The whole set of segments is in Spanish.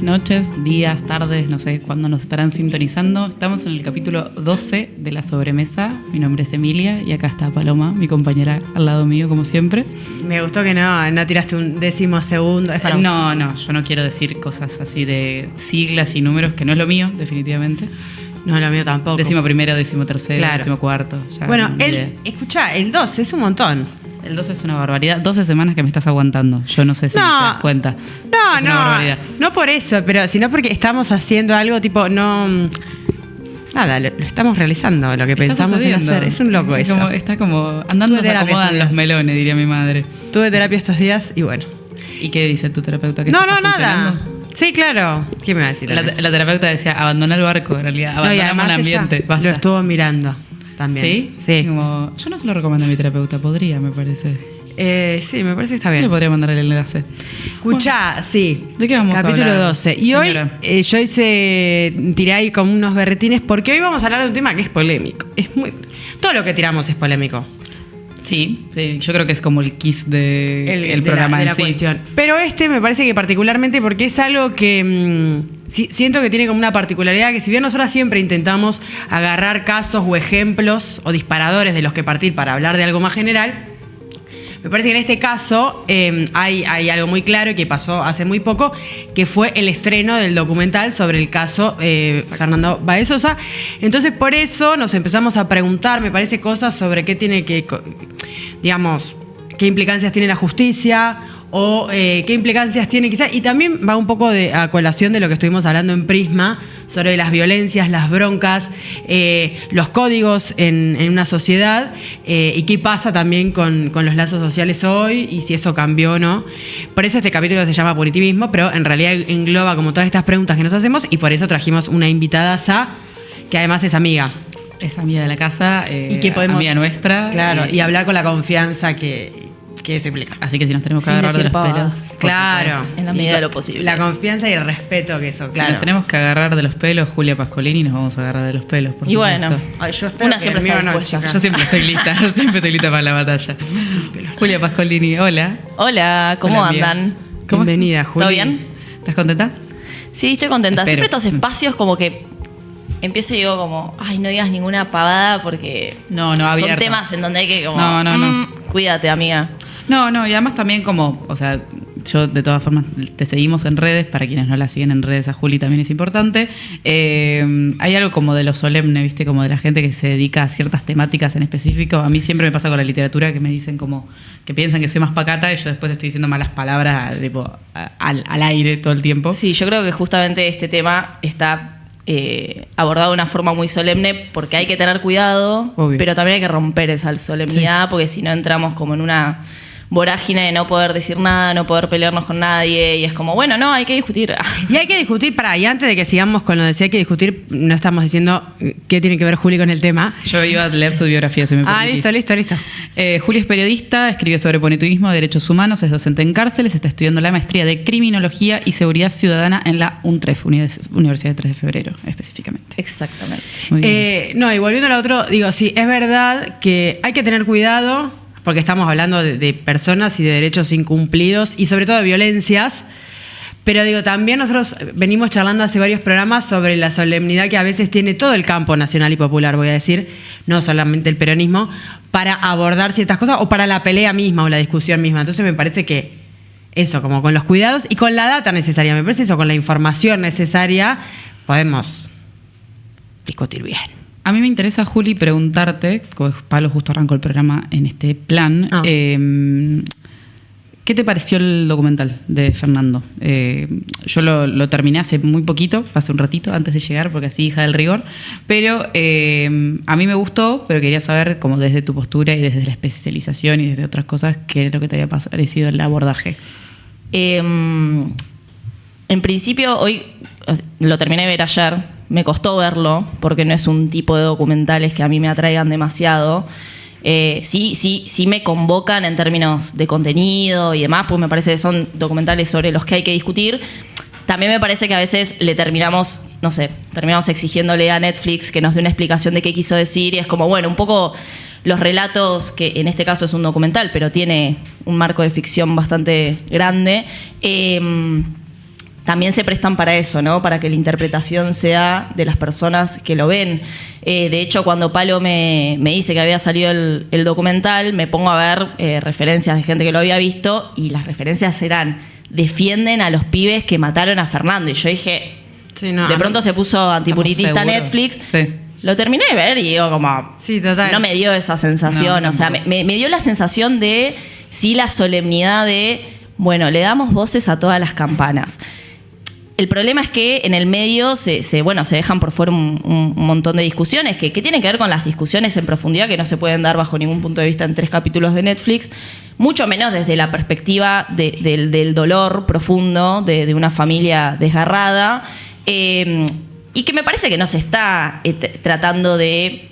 noches, días, tardes, no sé cuándo nos estarán sintonizando. Estamos en el capítulo 12 de La Sobremesa. Mi nombre es Emilia y acá está Paloma, mi compañera al lado mío, como siempre. Me gustó que no tiraste un 12º. Es para No, yo no quiero decir cosas así de siglas y números, que no es lo mío, definitivamente. No, lo mío tampoco. 11º, 13º, Claro. 14º. Bueno, escuchá, el 12 es un montón. El 12 es una barbaridad. 12 semanas que me estás aguantando. Yo no sé si te das cuenta. Es una barbaridad. No por eso, pero sino porque estamos haciendo algo tipo, nada, lo estamos realizando, lo que pensamos en hacer. Es un loco eso. Está como andando, se acomodan los melones, diría mi madre. Tuve terapia estos días y bueno. ¿Y qué dice tu terapeuta? ¿Que No, está funcionando? Nada. Sí, claro. ¿Qué me va a decir? La terapeuta decía, abandona el barco, en realidad. Abandonamos el ambiente. Lo estuvo mirando también. ¿Sí? Sí. Como, yo no se lo recomiendo a mi terapeuta, podría, me parece. Sí, me parece que está Yo bien. le podría mandar el enlace. Escuchá, bueno, sí. ¿De qué vamos Capítulo a hablar? 12. Y señora? hoy yo tiré ahí como unos berretines porque hoy vamos a hablar de un tema que es polémico. Todo lo que tiramos es polémico. Sí, yo creo que es como el kiss del programa de la en sí. cuestión. Pero me parece que particularmente porque es algo que siento que tiene como una particularidad que si bien nosotros siempre intentamos agarrar casos o ejemplos o disparadores de los que partir para hablar de algo más general, me parece que en este caso hay algo muy claro que pasó hace muy poco, que fue el estreno del documental sobre el caso Fernando Baez Sosa. Entonces, por eso nos empezamos a preguntar, me parece, cosas sobre qué tiene digamos, qué implicancias tiene la justicia o qué implicancias tiene quizás. Y también va un poco a colación de lo que estuvimos hablando en Prisma sobre las violencias, las broncas, los códigos en una sociedad y qué pasa también con los lazos sociales hoy y si eso cambió o no. Por eso este capítulo se llama Punitivismo, pero en realidad engloba como todas estas preguntas que nos hacemos y por eso trajimos una invitada que además es amiga. Es amiga de la casa, y que podemos, amiga nuestra. Claro, y hablar con la confianza que eso implica. Así que si nos tenemos que agarrar de los pelos. Claro. En la medida de lo posible. La confianza y el respeto que eso, claro. Si nos tenemos que agarrar de los pelos, Julia Pascolini, nos vamos a agarrar de los pelos, por supuesto. Bueno, yo espero una que siempre el mío está no, dispuesta. chica. Yo siempre estoy lista para la batalla. Julia Pascolini, hola. Hola, ¿cómo Hola, amiga. andan? Bienvenida, Juli. ¿Todo bien? ¿Estás contenta? Sí, estoy contenta. Espero. Siempre estos espacios como que empiezo y digo como, ay, no digas ninguna pavada porque No, son abierto. temas en donde hay que como, No. Cuídate, amiga. No, y además también como, o sea, yo de todas formas te seguimos en redes, para quienes no la siguen en redes, a Juli también es importante. Hay algo como de lo solemne, ¿viste? Como de la gente que se dedica a ciertas temáticas en específico. A mí siempre me pasa con la literatura que me dicen como que piensan que soy más pacata y yo después estoy diciendo malas palabras tipo, al aire todo el tiempo. Sí, yo creo que justamente este tema está abordado de una forma muy solemne porque hay que tener cuidado, Obvio. pero también hay que romper esa solemnidad porque si no entramos como en una vorágine de no poder decir nada, no poder pelearnos con nadie y es como, bueno, no, hay que discutir. Y hay que discutir, y antes de que sigamos con lo de si hay que discutir, no estamos diciendo qué tiene que ver Juli con el tema. Yo iba a leer su biografía, si me permitís. Listo. Juli es periodista, escribe sobre punitivismo, derechos humanos, es docente en cárceles, está estudiando la maestría de Criminología y Seguridad Ciudadana en la UNTREF, Universidad de 3 de Febrero, específicamente. Exactamente. Muy bien. Y volviendo a lo otro, digo, sí, es verdad que hay que tener cuidado porque estamos hablando de personas y de derechos incumplidos y sobre todo de violencias. Pero digo, también nosotros venimos charlando hace varios programas sobre la solemnidad que a veces tiene todo el campo nacional y popular, voy a decir, no solamente el peronismo, para abordar ciertas cosas o para la pelea misma o la discusión misma. Entonces me parece que eso, como con los cuidados y con la data necesaria, me parece eso, con la información necesaria, podemos discutir bien. A mí me interesa, Juli, preguntarte, porque Pablo justo arrancó el programa en este plan, ¿qué te pareció el documental de Fernando? Yo lo terminé hace muy poquito, hace un ratito, antes de llegar, porque así hija del rigor, pero a mí me gustó, pero quería saber, como desde tu postura y desde la especialización y desde otras cosas, qué es lo que te había parecido el abordaje. En principio, hoy lo terminé de ver ayer. Me costó verlo porque no es un tipo de documentales que a mí me atraigan demasiado. Sí me convocan en términos de contenido y demás, porque me parece que son documentales sobre los que hay que discutir. También me parece que a veces terminamos exigiéndole a Netflix que nos dé una explicación de qué quiso decir y es como, bueno, un poco los relatos, que en este caso es un documental, pero tiene un marco de ficción bastante grande. también se prestan para eso, ¿no? Para que la interpretación sea de las personas que lo ven. De hecho, cuando Palo me dice que había salido el documental, me pongo a ver referencias de gente que lo había visto, y las referencias eran: defienden a los pibes que mataron a Fernando. Y yo dije, Sí, no, de pronto se puso antipunitista Netflix. Sí. Lo terminé de ver y digo como... Sí, total. No me dio esa sensación. No, o sea, me dio la sensación de, sí, la solemnidad de, bueno, le damos voces a todas las campanas. El problema es que en el medio se dejan por fuera un montón de discusiones que tienen que ver con las discusiones en profundidad que no se pueden dar bajo ningún punto de vista en 3 capítulos de Netflix, mucho menos desde la perspectiva del dolor profundo de una familia desgarrada, y que me parece que no se está tratando de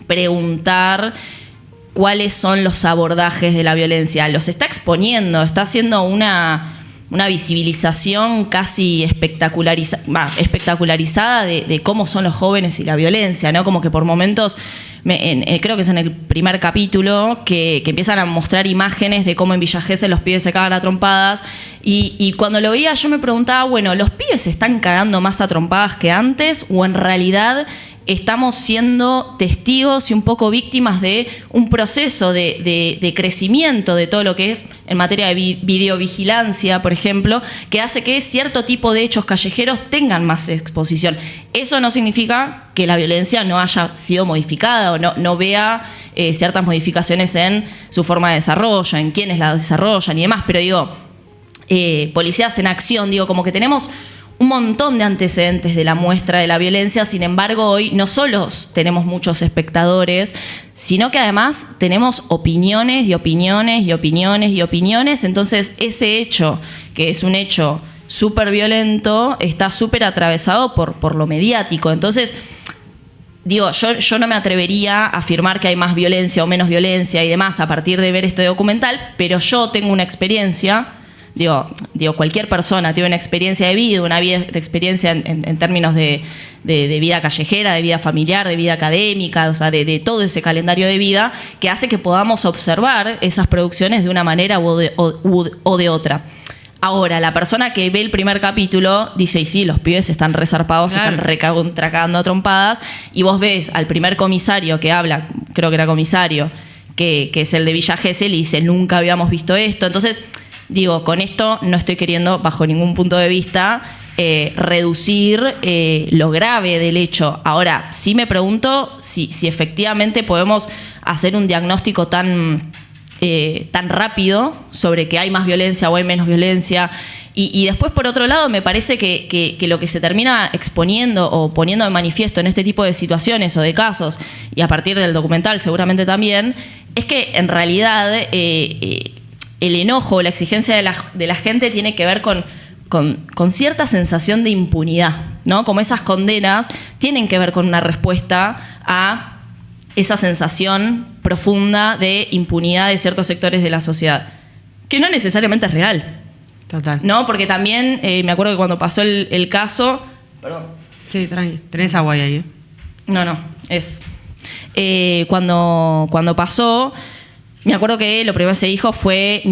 preguntar cuáles son los abordajes de la violencia. Los está exponiendo, está haciendo una visibilización casi espectacularizada de cómo son los jóvenes y la violencia, ¿no? Como que por momentos, creo que es en el primer capítulo, que empiezan a mostrar imágenes de cómo en Villa Gesell los pibes se cagan a trompadas, y cuando lo veía yo me preguntaba, bueno, ¿los pibes se están cagando más a trompadas que antes, o en realidad estamos siendo testigos y un poco víctimas de un proceso de crecimiento de todo lo que es en materia de videovigilancia, por ejemplo, que hace que cierto tipo de hechos callejeros tengan más exposición? Eso no significa que la violencia no haya sido modificada o no vea ciertas modificaciones en su forma de desarrollo, en quienes la desarrollan y demás, pero digo, policías en acción, digo, como que tenemos un montón de antecedentes de la muestra de la violencia. Sin embargo, hoy no solo tenemos muchos espectadores, sino que además tenemos opiniones y opiniones y opiniones y opiniones. Entonces, ese hecho, que es un hecho súper violento, está súper atravesado por lo mediático. Entonces, digo, yo no me atrevería a afirmar que hay más violencia o menos violencia y demás a partir de ver este documental, pero yo tengo una experiencia. Digo, cualquier persona tiene una experiencia de vida, una experiencia en términos de vida callejera, de vida familiar, de vida académica, o sea, de todo ese calendario de vida que hace que podamos observar esas producciones de una manera o de otra. Ahora, la persona que ve el primer capítulo dice, y sí, los pibes están resarpados, claro, se están cagando a trompadas, y vos ves al primer comisario que habla, creo que era comisario, que es el de Villa Gesell, y dice, nunca habíamos visto esto. Entonces, digo, con esto no estoy queriendo, bajo ningún punto de vista, reducir lo grave del hecho. Ahora, sí me pregunto si efectivamente podemos hacer un diagnóstico tan rápido sobre que hay más violencia o hay menos violencia. Y después, por otro lado, me parece que lo que se termina exponiendo o poniendo de manifiesto en este tipo de situaciones o de casos, y a partir del documental seguramente también, es que en realidad el enojo, la exigencia de la gente tiene que ver con cierta sensación de impunidad, ¿no? Como esas condenas tienen que ver con una respuesta a esa sensación profunda de impunidad de ciertos sectores de la sociedad, que no necesariamente es real. Total. ¿No? Porque también me acuerdo que cuando pasó el caso... Perdón. Sí, tranqui. Tenés agua ahí, ¿eh? No, es... Cuando pasó... Me acuerdo que lo primero que se dijo fue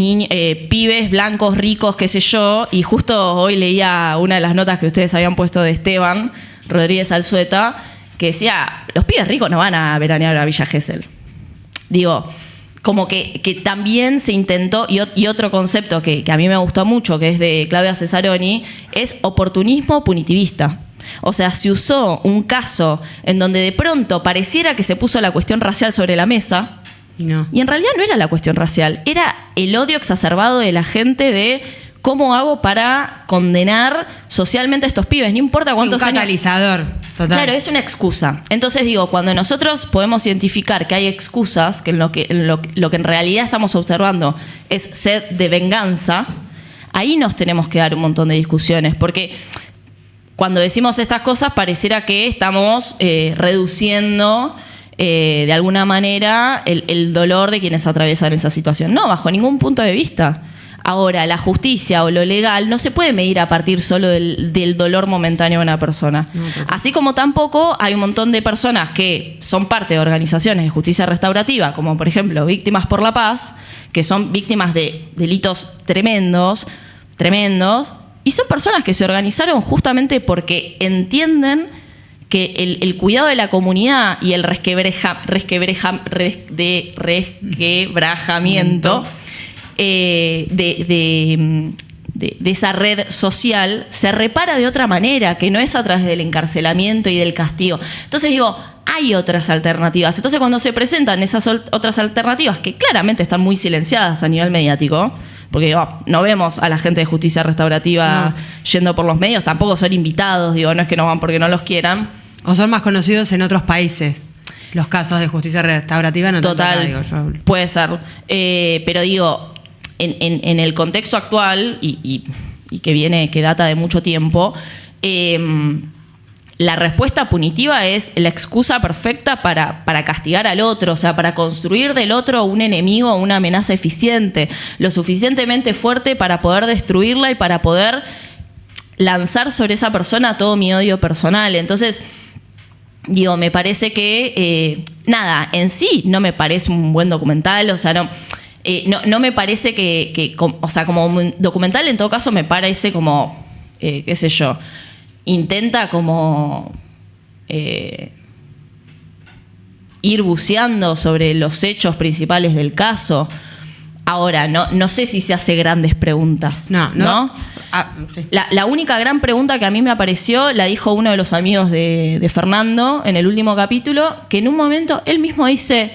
pibes blancos, ricos, qué sé yo, y justo hoy leía una de las notas que ustedes habían puesto de Esteban Rodríguez Alzueta, que decía, los pibes ricos no van a veranear a Villa Gesell. Digo, como que también se intentó, y otro concepto que a mí me gustó mucho, que es de Claudia Cesaroni, es oportunismo punitivista. O sea, se usó un caso en donde de pronto pareciera que se puso la cuestión racial sobre la mesa. No. Y en realidad no era la cuestión racial, era el odio exacerbado de la gente de cómo hago para condenar socialmente a estos pibes, no importa cuántos años. Un catalizador, total. Claro, es una excusa. Entonces digo, cuando nosotros podemos identificar que hay excusas, que lo que en realidad estamos observando es sed de venganza, ahí nos tenemos que dar un montón de discusiones, porque cuando decimos estas cosas pareciera que estamos reduciendo de alguna manera el dolor de quienes atraviesan esa situación. No, bajo ningún punto de vista. Ahora, la justicia o lo legal no se puede medir a partir solo del dolor momentáneo de una persona. No, así como tampoco hay un montón de personas que son parte de organizaciones de justicia restaurativa, como por ejemplo Víctimas por la Paz, que son víctimas de delitos tremendos, Y son personas que se organizaron justamente porque entienden que el cuidado de la comunidad y el resquebrajamiento de esa red social se repara de otra manera, que no es a través del encarcelamiento y del castigo. Entonces digo, hay otras alternativas. Entonces cuando se presentan esas otras alternativas, que claramente están muy silenciadas a nivel mediático, porque digo, no vemos a la gente de justicia restaurativa yendo por los medios, tampoco son invitados, digo, no es que no van porque no los quieran. O son más conocidos en otros países. Los casos de justicia restaurativa no Total, tanto acá, digo yo. puede ser. Pero digo, en el contexto actual, y que data de mucho tiempo, la respuesta punitiva es la excusa perfecta para castigar al otro, o sea, para construir del otro un enemigo o una amenaza eficiente, lo suficientemente fuerte para poder destruirla y para poder lanzar sobre esa persona todo mi odio personal. Entonces, digo, me parece que, en sí no me parece un buen documental, o sea, no me parece o sea, como un documental en todo caso me parece como, qué sé yo, intenta como ir buceando sobre los hechos principales del caso. Ahora, no sé si se hace grandes preguntas. ¿No? Sí. La única gran pregunta que a mí me apareció la dijo uno de los amigos de Fernando en el último capítulo, que en un momento él mismo dice,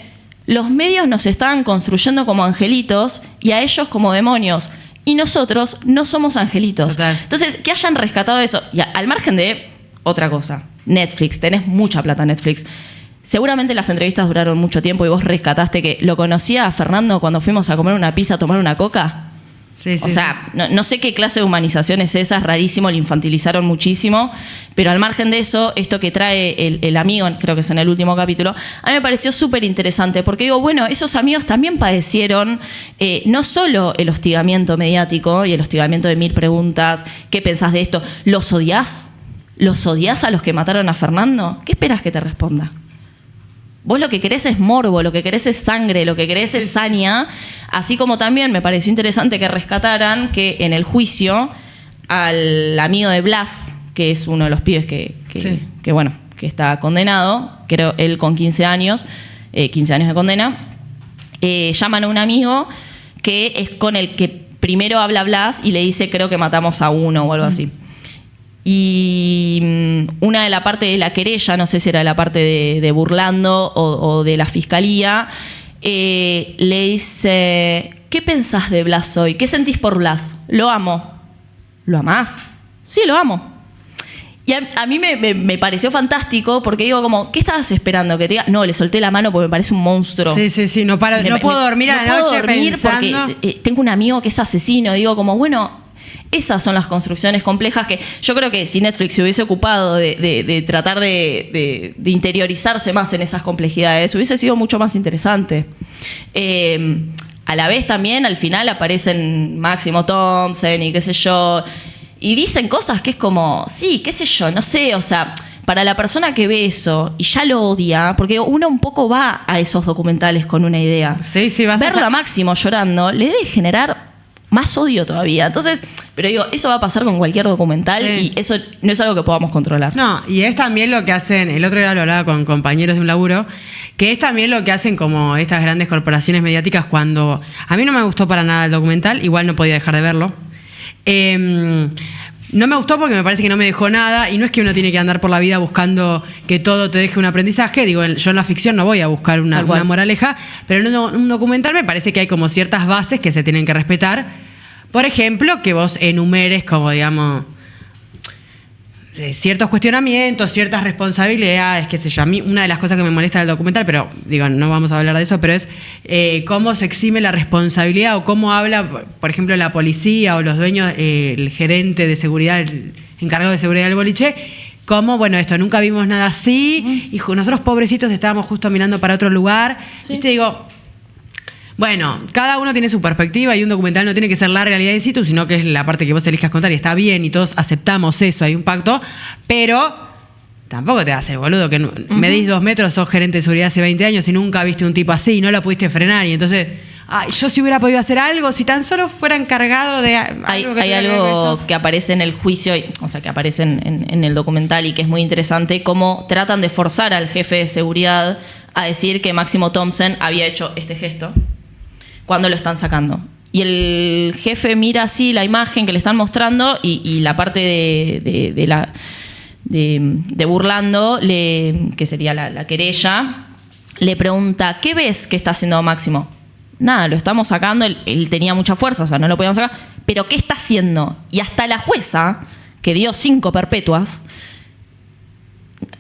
los medios nos estaban construyendo como angelitos y a ellos como demonios. Y nosotros no somos angelitos. Total. Entonces, que hayan rescatado eso. Y al margen de otra cosa, Netflix, tenés mucha plata Netflix. Seguramente las entrevistas duraron mucho tiempo y vos rescataste que lo conocía a Fernando cuando fuimos a comer una pizza, a tomar una coca. Sí, O sea, no sé qué clase de humanización es esa, es rarísimo, lo infantilizaron muchísimo, pero al margen de eso, esto que trae el amigo, creo que es en el último capítulo, a mí me pareció súper interesante, porque digo, bueno, esos amigos también padecieron no solo el hostigamiento mediático y el hostigamiento de 1000 preguntas, ¿qué pensás de esto? ¿Los odiás? ¿Los odiás a los que mataron a Fernando? ¿Qué esperás que te responda? Vos lo que querés es morbo, lo que querés es sangre, lo que querés es saña, así como también me pareció interesante que rescataran que en el juicio al amigo de Blas, que es uno de los pibes que está condenado, creo él con 15 años de condena, llaman a un amigo que es con el que primero habla Blas y le dice creo que matamos a uno o algo así. Y una de la parte de la querella, no sé si era la parte de Burlando o de la fiscalía, le dice, ¿qué pensás de Blas hoy? ¿Qué sentís por Blas? Lo amo. ¿Lo amás? Sí, lo amo. Y a mí me pareció fantástico porque digo como, ¿qué estabas esperando? Que te diga, no, le solté la mano porque me parece un monstruo. Sí, no puedo dormir a la noche pensando. Porque tengo un amigo que es asesino. Digo como, bueno, esas son las construcciones complejas que yo creo que si Netflix se hubiese ocupado de tratar de interiorizarse más en esas complejidades, hubiese sido mucho más interesante. A la vez también al final aparecen Máximo Thompson y qué sé yo, y dicen cosas que es como, sí, qué sé yo, no sé, o sea, para la persona que ve eso y ya lo odia, porque uno un poco va a esos documentales con una idea. Sí, verlo a Máximo llorando le debe generar más odio todavía. Entonces, pero digo, eso va a pasar con cualquier documental y eso no es algo que podamos controlar. No, y es también lo que hacen, el otro día lo hablaba con compañeros de un laburo, que es también lo que hacen como estas grandes corporaciones mediáticas cuando... A mí no me gustó para nada el documental, igual no podía dejar de verlo. No me gustó porque me parece que no me dejó nada y no es que uno tiene que andar por la vida buscando que todo te deje un aprendizaje. Digo, yo en la ficción no voy a buscar una moraleja, pero en un documental me parece que hay como ciertas bases que se tienen que respetar. Por ejemplo, que vos enumeres como, digamos, ciertos cuestionamientos, ciertas responsabilidades, qué sé yo. A mí una de las cosas que me molesta del documental, pero digo, no vamos a hablar de eso, pero es cómo se exime la responsabilidad o cómo habla, por ejemplo, la policía o los dueños, el gerente de seguridad, el encargado de seguridad del boliche, cómo, bueno, esto, nunca vimos nada así, y nosotros pobrecitos estábamos justo mirando para otro lugar. Sí. ¿Viste? Digo, bueno, cada uno tiene su perspectiva y un documental no tiene que ser la realidad in situ, sino que es la parte que vos elijas contar y está bien y todos aceptamos eso, hay un pacto, pero tampoco te vas a hacer boludo que medís 2 metros, sos gerente de seguridad hace 20 años y nunca viste un tipo así y no lo pudiste frenar y entonces yo si hubiera podido hacer algo, si tan solo fuera encargado de Hay algo que algo que aparece en el juicio, o sea, que aparece en el documental y que es muy interesante, cómo tratan de forzar al jefe de seguridad a decir que Máximo Thompson había hecho este gesto cuando lo están sacando. Y el jefe mira así la imagen que le están mostrando y la parte de burlando, que sería la querella, le pregunta, ¿qué ves que está haciendo Máximo? Nada, lo estamos sacando, él tenía mucha fuerza, o sea, no lo podíamos sacar, pero ¿qué está haciendo? Y hasta la jueza, que dio 5 perpetuas,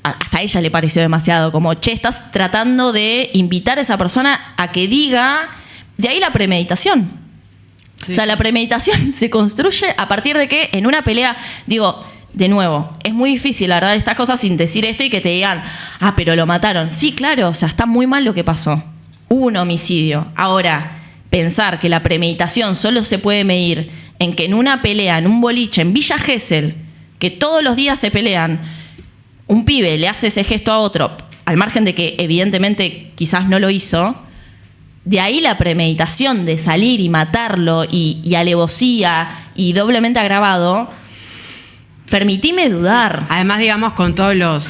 hasta a ella le pareció demasiado, como, che, estás tratando de invitar a esa persona a que diga, de ahí la premeditación. Sí. O sea, la premeditación se construye a partir de que en una pelea, digo, de nuevo, es muy difícil, la verdad, estas cosas sin decir esto y que te digan, pero lo mataron. Sí, claro, o sea, está muy mal lo que pasó. Hubo un homicidio. Ahora, pensar que la premeditación solo se puede medir en que en una pelea, en un boliche, en Villa Gesell, que todos los días se pelean, un pibe le hace ese gesto a otro, al margen de que evidentemente quizás no lo hizo, de ahí la premeditación de salir y matarlo y alevosía y doblemente agravado, permitime dudar. Además, digamos, con todos los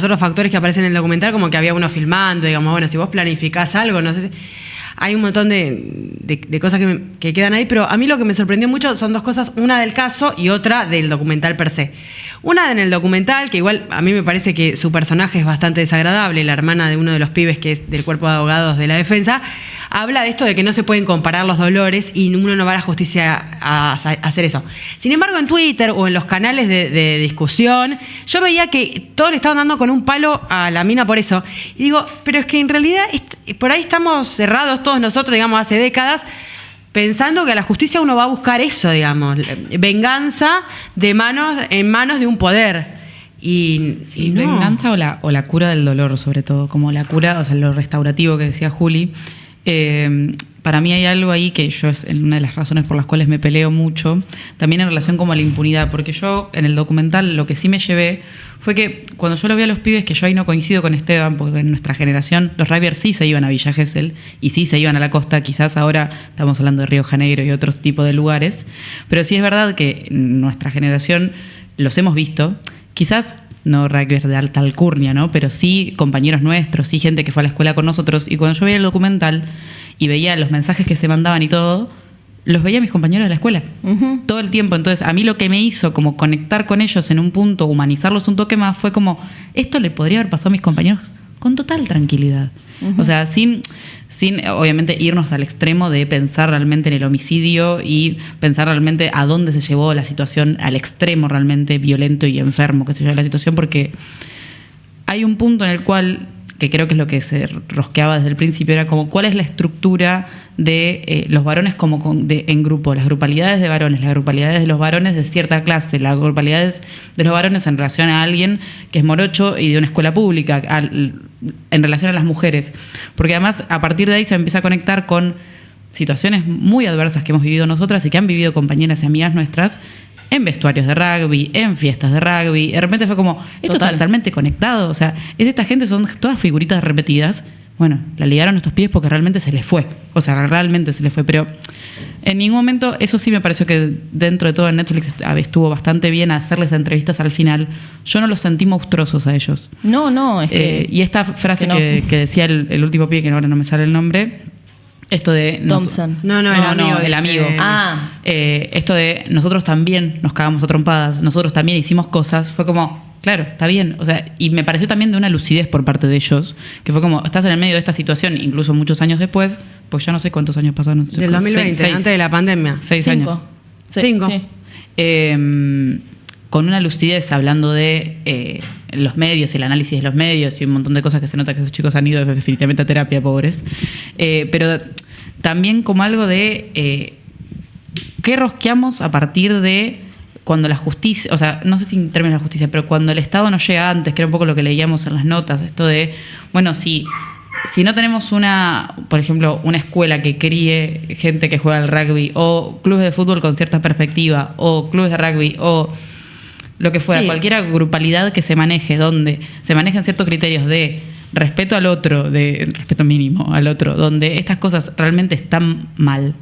otros factores que aparecen en el documental, como que había uno filmando, digamos, bueno, si vos planificás algo, no sé si... Hay un montón de cosas que quedan ahí, pero a mí lo que me sorprendió mucho son 2 cosas, una del caso y otra del documental per se. Una en el documental, que igual a mí me parece que su personaje es bastante desagradable, la hermana de uno de los pibes que es del cuerpo de abogados de la defensa, habla de esto de que no se pueden comparar los dolores y uno no va a la justicia a hacer eso. Sin embargo, en Twitter o en los canales de discusión, yo veía que todos le estaban dando con un palo a la mina por eso. Y digo, pero es que en realidad por ahí estamos cerrados todos nosotros, digamos, hace décadas, pensando que a la justicia uno va a buscar eso, digamos, venganza en manos de un poder. Y no. Venganza o la cura del dolor, sobre todo, como la cura, o sea, lo restaurativo que decía Juli. Para mí hay algo ahí que yo es una de las razones por las cuales me peleo mucho, también en relación como a la impunidad, porque yo en el documental lo que sí me llevé fue que cuando yo lo vi a los pibes, que yo ahí no coincido con Esteban, porque en nuestra generación los rugbyers sí se iban a Villa Gesell y sí se iban a la costa, quizás ahora estamos hablando de Río Janeiro y otros tipos de lugares, pero sí es verdad que en nuestra generación los hemos visto, quizás no rugbyers de alta alcurnia, ¿no? Pero sí compañeros nuestros, sí gente que fue a la escuela con nosotros, y cuando yo veía el documental y veía los mensajes que se mandaban y todo, los veía a mis compañeros de la escuela todo el tiempo. Entonces a mí lo que me hizo como conectar con ellos en un punto, humanizarlos un toque más, fue como, esto le podría haber pasado a mis compañeros con total tranquilidad. O sea, sin obviamente irnos al extremo de pensar realmente en el homicidio y pensar realmente a dónde se llevó la situación, al extremo realmente violento y enfermo que se llevó la situación, porque hay un punto en el cual, que creo que es lo que se rosqueaba desde el principio, era como cuál es la estructura de los varones como en grupo, las grupalidades de varones, las grupalidades de los varones de cierta clase, las grupalidades de los varones en relación a alguien que es morocho y de una escuela pública, en relación a las mujeres. Porque además a partir de ahí se empieza a conectar con situaciones muy adversas que hemos vivido nosotras y que han vivido compañeras y amigas nuestras en vestuarios de rugby, en fiestas de rugby. De repente fue como, esto está totalmente conectado. O sea, esta gente son todas figuritas repetidas. Bueno, la ligaron estos pies porque realmente se les fue. O sea, realmente se les fue. Pero en ningún momento, eso sí me pareció que dentro de todo en Netflix estuvo bastante bien hacerles entrevistas al final. Yo no los sentí monstruosos a ellos. No, es que... Y esta frase que decía el último pibe, que ahora no me sale el nombre... Esto de... Thompson. El amigo. Esto de nosotros también nos cagamos a trompadas, nosotros también hicimos cosas, fue como, claro, está bien. O sea, y me pareció también de una lucidez por parte de ellos, que fue como, estás en el medio de esta situación, incluso muchos años después, pues ya no sé cuántos años pasaron. Del 2020, antes de la pandemia. 6 años. 5. Sí. Con una lucidez hablando de los medios, el análisis de los medios y un montón de cosas que se nota que esos chicos han ido definitivamente a terapia, pobres. Pero también como algo de qué rosqueamos a partir de cuando la justicia, o sea, no sé si en términos de la justicia, pero cuando el Estado no llega antes, que era un poco lo que leíamos en las notas, esto de, bueno, si no tenemos por ejemplo, una escuela que críe gente que juega al rugby, o clubes de fútbol con cierta perspectiva, o clubes de rugby, o lo que fuera, cualquier grupalidad que se maneje, donde se manejen ciertos criterios de respeto al otro, de respeto mínimo al otro, donde estas cosas realmente están mal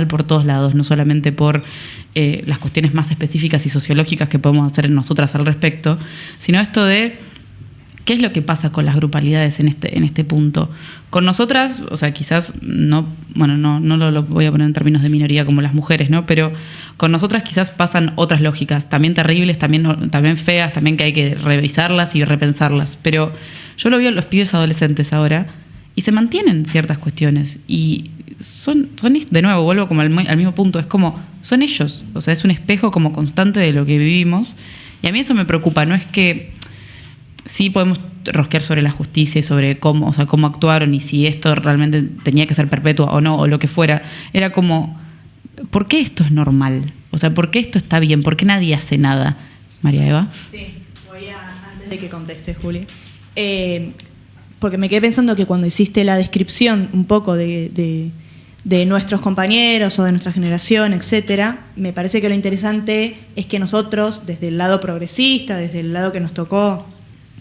por todos lados, no solamente por las cuestiones más específicas y sociológicas que podemos hacer nosotras al respecto, sino esto de qué es lo que pasa con las grupalidades en este punto. Con nosotras, o sea, quizás no lo voy a poner en términos de minoría como las mujeres, ¿no? Pero con nosotras quizás pasan otras lógicas, también terribles, también feas, también que hay que revisarlas y repensarlas. Pero yo lo veo en los pibes adolescentes ahora y se mantienen ciertas cuestiones y son de nuevo, vuelvo como al mismo punto, es como, son ellos, o sea, es un espejo como constante de lo que vivimos y a mí eso me preocupa, no es que sí podemos rosquear sobre la justicia y sobre cómo actuaron y si esto realmente tenía que ser perpetuo o no, o lo que fuera. Era como, ¿por qué esto es normal? O sea, ¿por qué esto está bien? ¿Por qué nadie hace nada? María Eva. Sí, antes de que conteste, Juli. Porque me quedé pensando que cuando hiciste la descripción un poco de nuestros compañeros o de nuestra generación, etcétera, me parece que lo interesante es que nosotros, desde el lado progresista, desde el lado que nos tocó,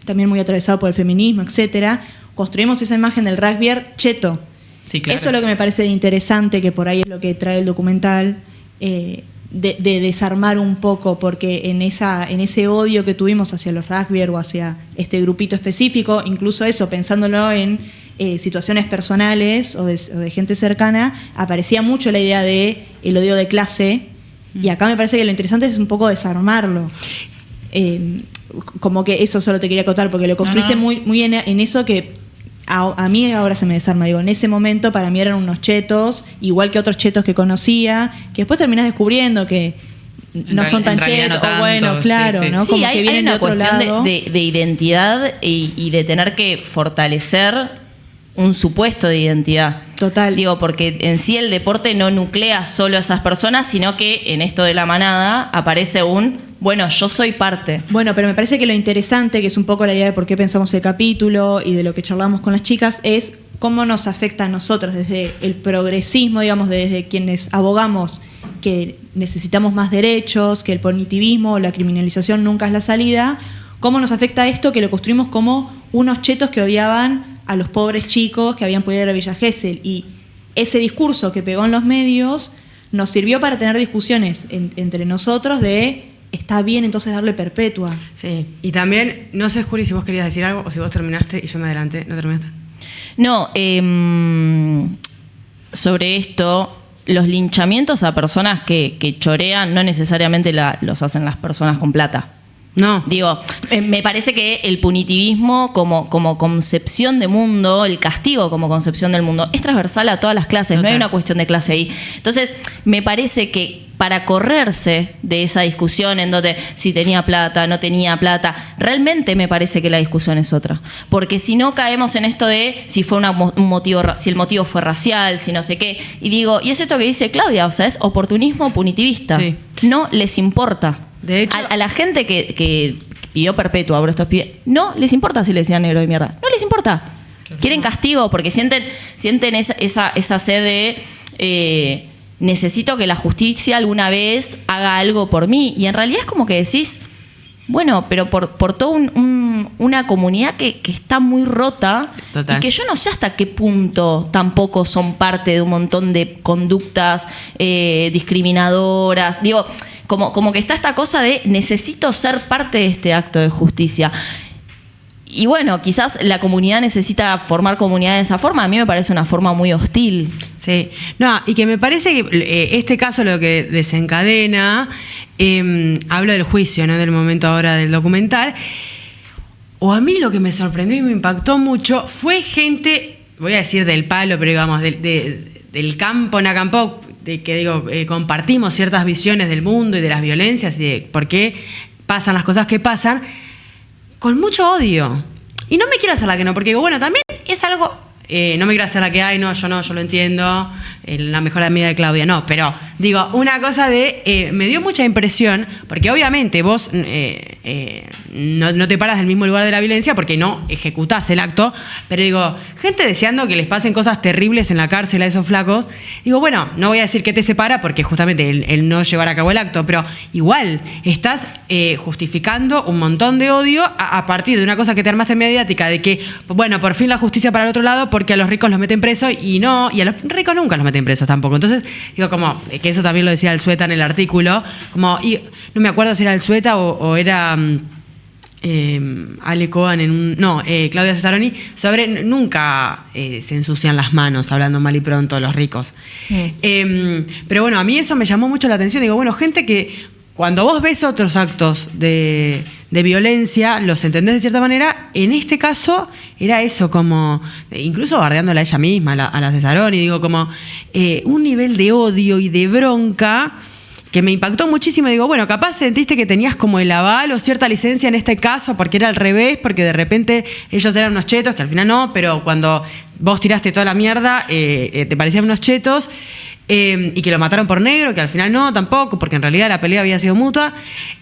también muy atravesado por el feminismo, etcétera, construimos esa imagen del rugbyer cheto. Sí, claro. Eso es lo que me parece interesante, que por ahí es lo que trae el documental, de desarmar un poco, porque en ese odio que tuvimos hacia los rugbyer o hacia este grupito específico, incluso eso, pensándolo en situaciones personales o de gente cercana, aparecía mucho la idea de el odio de clase, y acá me parece que lo interesante es un poco desarmarlo. Como que eso solo te quería acotar, porque lo construiste muy en eso que a mí ahora se me desarma. Digo, en ese momento para mí eran unos chetos, igual que otros chetos que conocía, que después terminás descubriendo que no son tan chetos, no tanto, o bueno, claro, sí. ¿no? Sí, Como que hay vienen una de otro cuestión lado. de identidad y de tener que fortalecer un supuesto de identidad. Total. Digo, porque en sí el deporte no nuclea solo a esas personas, sino que en esto de la manada aparece yo soy parte. Bueno, pero me parece que lo interesante, que es un poco la idea de por qué pensamos el capítulo y de lo que charlamos con las chicas, es cómo nos afecta a nosotros desde el progresismo, digamos, desde quienes abogamos que necesitamos más derechos, que el punitivismo o la criminalización nunca es la salida, cómo nos afecta esto que lo construimos como unos chetos que odiaban a los pobres chicos que habían podido ir a Villa Gesell. Y ese discurso que pegó en los medios nos sirvió para tener discusiones entre nosotros de está bien entonces darle perpetua. Sí, y también, no sé, Juli, si vos querías decir algo o si vos terminaste y yo me adelanté. ¿No terminaste? No, sobre esto, los linchamientos a personas que chorean no necesariamente los hacen las personas con plata. No. Digo, me parece que el punitivismo como concepción de mundo, el castigo como concepción del mundo, es transversal a todas las clases. Total. No hay una cuestión de clase ahí. Entonces, me parece que para correrse de esa discusión en donde si tenía plata, no tenía plata, realmente me parece que la discusión es otra. Porque si no caemos en esto de si fue un motivo, si el motivo fue racial, si no sé qué. Y digo, y es esto que dice Claudia, o sea, es oportunismo punitivista. Sí. No les importa. De hecho, A la gente que pidió perpetua, ahora estos pibes, no les importa si le decían negro de mierda. No les importa. Quieren castigo porque sienten esa sed de necesito que la justicia alguna vez haga algo por mí. Y en realidad es como que decís, bueno, pero por toda una comunidad que está muy rota. Total. Y que yo no sé hasta qué punto tampoco son parte de un montón de conductas discriminadoras. Digo, como que está esta cosa de necesito ser parte de este acto de justicia. Y bueno, quizás la comunidad necesita formar comunidad de esa forma. A mí me parece una forma muy hostil. sí. No, y que me parece que este caso lo que desencadena, hablo del juicio, ¿no? Del momento ahora del documental. O a mí lo que me sorprendió y me impactó mucho fue gente, voy a decir del palo, pero digamos, del campo, Nacampo, de que digo, compartimos ciertas visiones del mundo y de las violencias y de por qué pasan las cosas que pasan, con mucho odio. Y no me quiero hacer la que no, porque digo, bueno, también es algo, no me quiero hacer la que hay, no, yo lo entiendo, la mejor amiga de Claudia, no, pero digo, una cosa de, me dio mucha impresión, porque obviamente vos no te paras del mismo lugar de la violencia porque no ejecutás el acto, pero digo, gente deseando que les pasen cosas terribles en la cárcel a esos flacos, digo, bueno, no voy a decir que te separa porque justamente el no llevar a cabo el acto, pero igual estás justificando un montón de odio a partir de una cosa que te armaste mediática, de que, bueno, por fin la justicia para el otro lado porque a los ricos los meten presos y a los ricos nunca los meten presos tampoco. Entonces, digo, como que eso también lo decía el Sueta en el artículo, como, y no me acuerdo si era el Sueta o era Ale Cohen Claudia Cesaroni, sobre nunca se ensucian las manos hablando mal y pronto los ricos. Pero bueno, a mí eso me llamó mucho la atención. Digo, bueno, gente que cuando vos ves otros actos de violencia, los entendés de cierta manera. En este caso era eso, como incluso bardeándola a ella misma, a la Cesaroni, digo, como un nivel de odio y de bronca que me impactó muchísimo. Digo, bueno, capaz sentiste que tenías como el aval o cierta licencia en este caso, porque era al revés, porque de repente ellos eran unos chetos, que al final no, pero cuando vos tiraste toda la mierda, te parecían unos chetos. Y que lo mataron por negro, que al final no, tampoco, porque en realidad la pelea había sido mutua.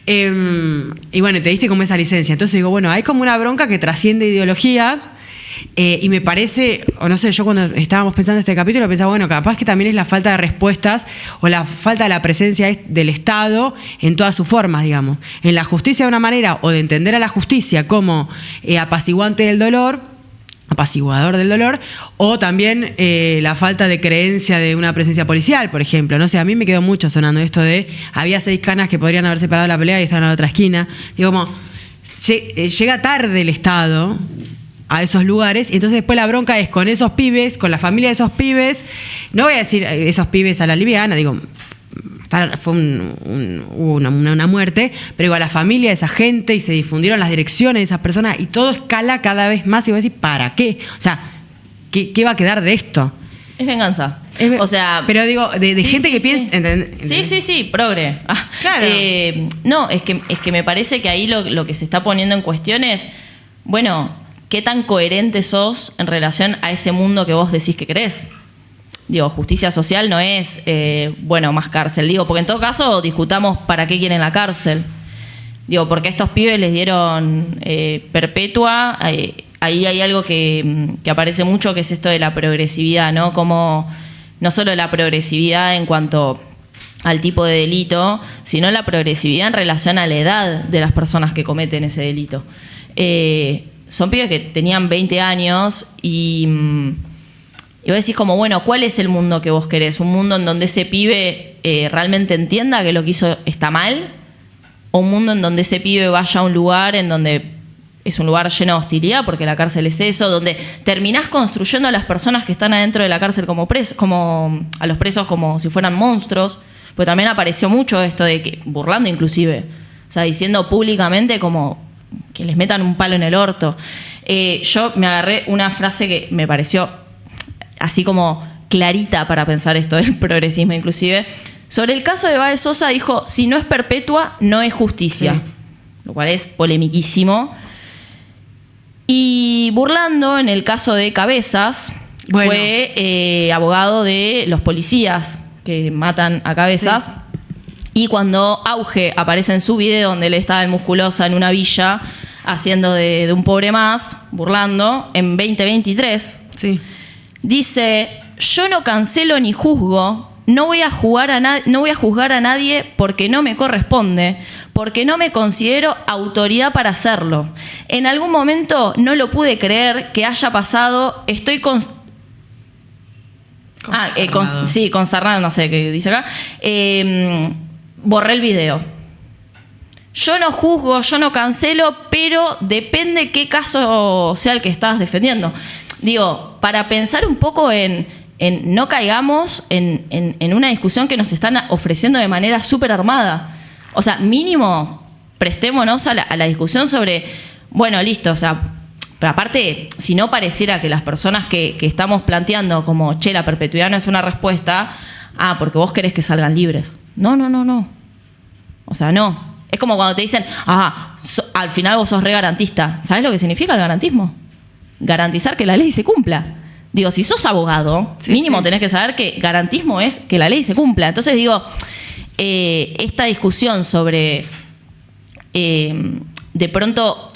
Y bueno, te diste como esa licencia. Entonces digo, bueno, hay como una bronca que trasciende ideología. Y me parece, o no sé, yo cuando estábamos pensando en este capítulo pensaba, bueno, capaz que también es la falta de respuestas o la falta de la presencia del Estado en todas sus formas, digamos. En la justicia de una manera, o de entender a la justicia como apaciguador del dolor, o también la falta de creencia de una presencia policial, por ejemplo. No sé, a mí me quedó mucho sonando esto de había 6 canas que podrían haber separado la pelea y estaban en la otra esquina. Digo, como llega tarde el Estado a esos lugares, y entonces después la bronca es con esos pibes, con la familia de esos pibes. No voy a decir esos pibes a la liviana, digo, fue una muerte, pero igual la familia de esa gente, y se difundieron las direcciones de esas personas, y todo escala cada vez más, y voy a decir, ¿para qué? O sea, ¿qué va a quedar de esto? Es venganza. O sea, pero digo, de gente que piensa... Sí, progre. Claro. No, es que me parece que ahí lo que se está poniendo en cuestión es, bueno, ¿qué tan coherente sos en relación a ese mundo que vos decís que querés? Digo, justicia social no es, más cárcel. Digo, porque en todo caso discutamos para qué quieren la cárcel. Digo, porque a estos pibes les dieron perpetua. Ahí hay algo que aparece mucho, que es esto de la progresividad, ¿no? Como no solo la progresividad en cuanto al tipo de delito, sino la progresividad en relación a la edad de las personas que cometen ese delito. Son pibes que tenían 20 años y vos decís como, bueno, ¿cuál es el mundo que vos querés? ¿Un mundo en donde ese pibe realmente entienda que lo que hizo está mal? ¿O un mundo en donde ese pibe vaya a un lugar en donde es un lugar lleno de hostilidad, porque la cárcel es eso, donde terminás construyendo a las personas que están adentro de la cárcel como a los presos como si fueran monstruos? Pues también apareció mucho esto de que, burlando inclusive, o sea, diciendo públicamente como que les metan un palo en el orto. Yo me agarré una frase que me pareció así como clarita para pensar esto del progresismo inclusive. Sobre el caso de Baez Sosa dijo, si no es perpetua, no es justicia. Sí. Lo cual es polemiquísimo. Y burlando, en el caso de Cabezas, fue abogado de los policías que matan a Cabezas. Sí. Y cuando Auge aparece en su video donde él estaba en Musculosa en una villa haciendo de un pobre más, burlando, en 2023, sí, dice, yo no cancelo ni juzgo, no voy a juzgar a nadie porque no me corresponde, porque no me considero autoridad para hacerlo. En algún momento no lo pude creer que haya pasado, estoy consternado, no sé qué dice acá. Borré el video. Yo no juzgo, yo no cancelo, pero depende qué caso sea el que estás defendiendo. Digo, para pensar un poco en no caigamos en una discusión que nos están ofreciendo de manera súper armada. O sea, mínimo prestémonos a la discusión sobre, bueno, listo, o sea, pero aparte, si no pareciera que las personas que estamos planteando como, che, la perpetuidad no es una respuesta, porque vos querés que salgan libres. No. O sea, no. Es como cuando te dicen, al final vos sos re garantista. ¿Sabés lo que significa el garantismo? Garantizar que la ley se cumpla. Digo, si sos abogado, mínimo tenés que saber que garantismo es que la ley se cumpla. Entonces digo, esta discusión sobre, de pronto,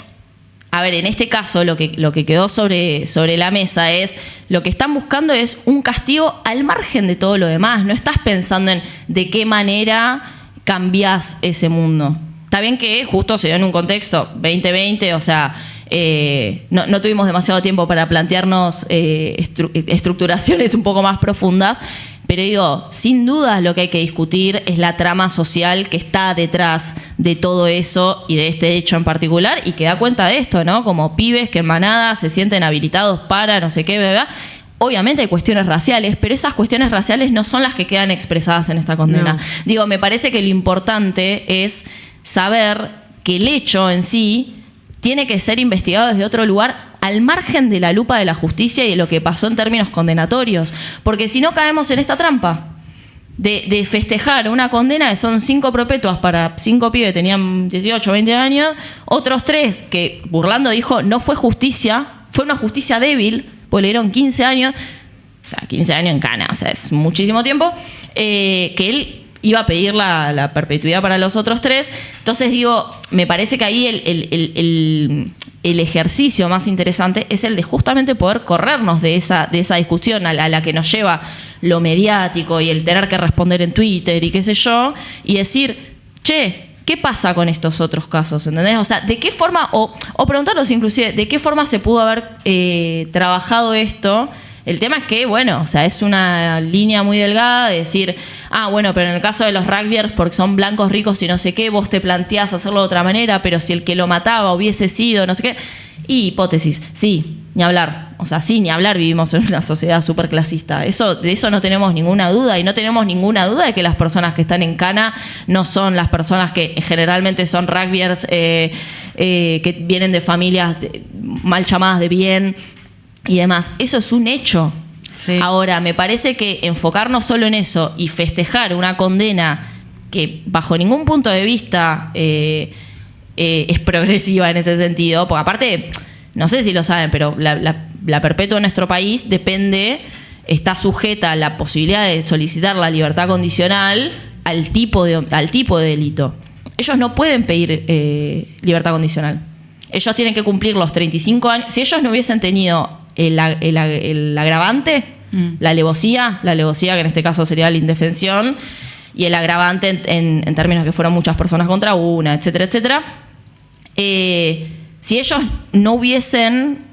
a ver, en este caso lo que quedó sobre la mesa es, lo que están buscando es un castigo al margen de todo lo demás. No estás pensando en de qué manera cambiás ese mundo. Está bien que justo se dio en un contexto 2020, o sea, no tuvimos demasiado tiempo para plantearnos estructuraciones un poco más profundas, pero digo, sin duda lo que hay que discutir es la trama social que está detrás de todo eso y de este hecho en particular, y que da cuenta de esto, ¿no? Como pibes que en manada se sienten habilitados para no sé qué, ¿verdad? Obviamente hay cuestiones raciales, pero esas cuestiones raciales no son las que quedan expresadas en esta condena. No. Digo, me parece que lo importante es saber que el hecho en sí tiene que ser investigado desde otro lugar, al margen de la lupa de la justicia y de lo que pasó en términos condenatorios. Porque si no caemos en esta trampa de festejar una condena que son 5 perpetuas para 5 pibes que tenían 18, 20 años, otros 3 que burlando dijo no fue justicia, fue una justicia débil, porque le dieron 15 años, o sea, 15 años en cana, o sea, es muchísimo tiempo, que él iba a pedir la perpetuidad para los otros 3. Entonces digo, me parece que ahí el ejercicio más interesante es el de justamente poder corrernos de esa discusión a la que nos lleva lo mediático y el tener que responder en Twitter y qué sé yo, y decir, che, ¿qué pasa con estos otros casos? ¿Entendés? O sea, ¿de qué forma, o preguntarnos inclusive, ¿de qué forma se pudo haber trabajado esto? El tema es que, bueno, o sea, es una línea muy delgada de decir, bueno, pero en el caso de los rugbyers, porque son blancos ricos y no sé qué, vos te planteás hacerlo de otra manera, pero si el que lo mataba hubiese sido no sé qué. Y hipótesis, sí, ni hablar. O sea, sí, ni hablar, vivimos en una sociedad súper clasista. De eso no tenemos ninguna duda, y no tenemos ninguna duda de que las personas que están en cana no son las personas que generalmente son rugbyers, que vienen de familias mal llamadas de bien y demás. Eso es un hecho. Sí. Ahora, me parece que enfocarnos solo en eso y festejar una condena que bajo ningún punto de vista es progresiva en ese sentido, porque aparte, no sé si lo saben, pero la perpetua en nuestro país está sujeta a la posibilidad de solicitar la libertad condicional al tipo de delito. Ellos no pueden pedir libertad condicional. Ellos tienen que cumplir los 35 años. Si ellos no hubiesen tenido el agravante, la alevosía, que en este caso sería la indefensión, y el agravante en términos que fueron muchas personas contra una, etcétera, etcétera. Si ellos no hubiesen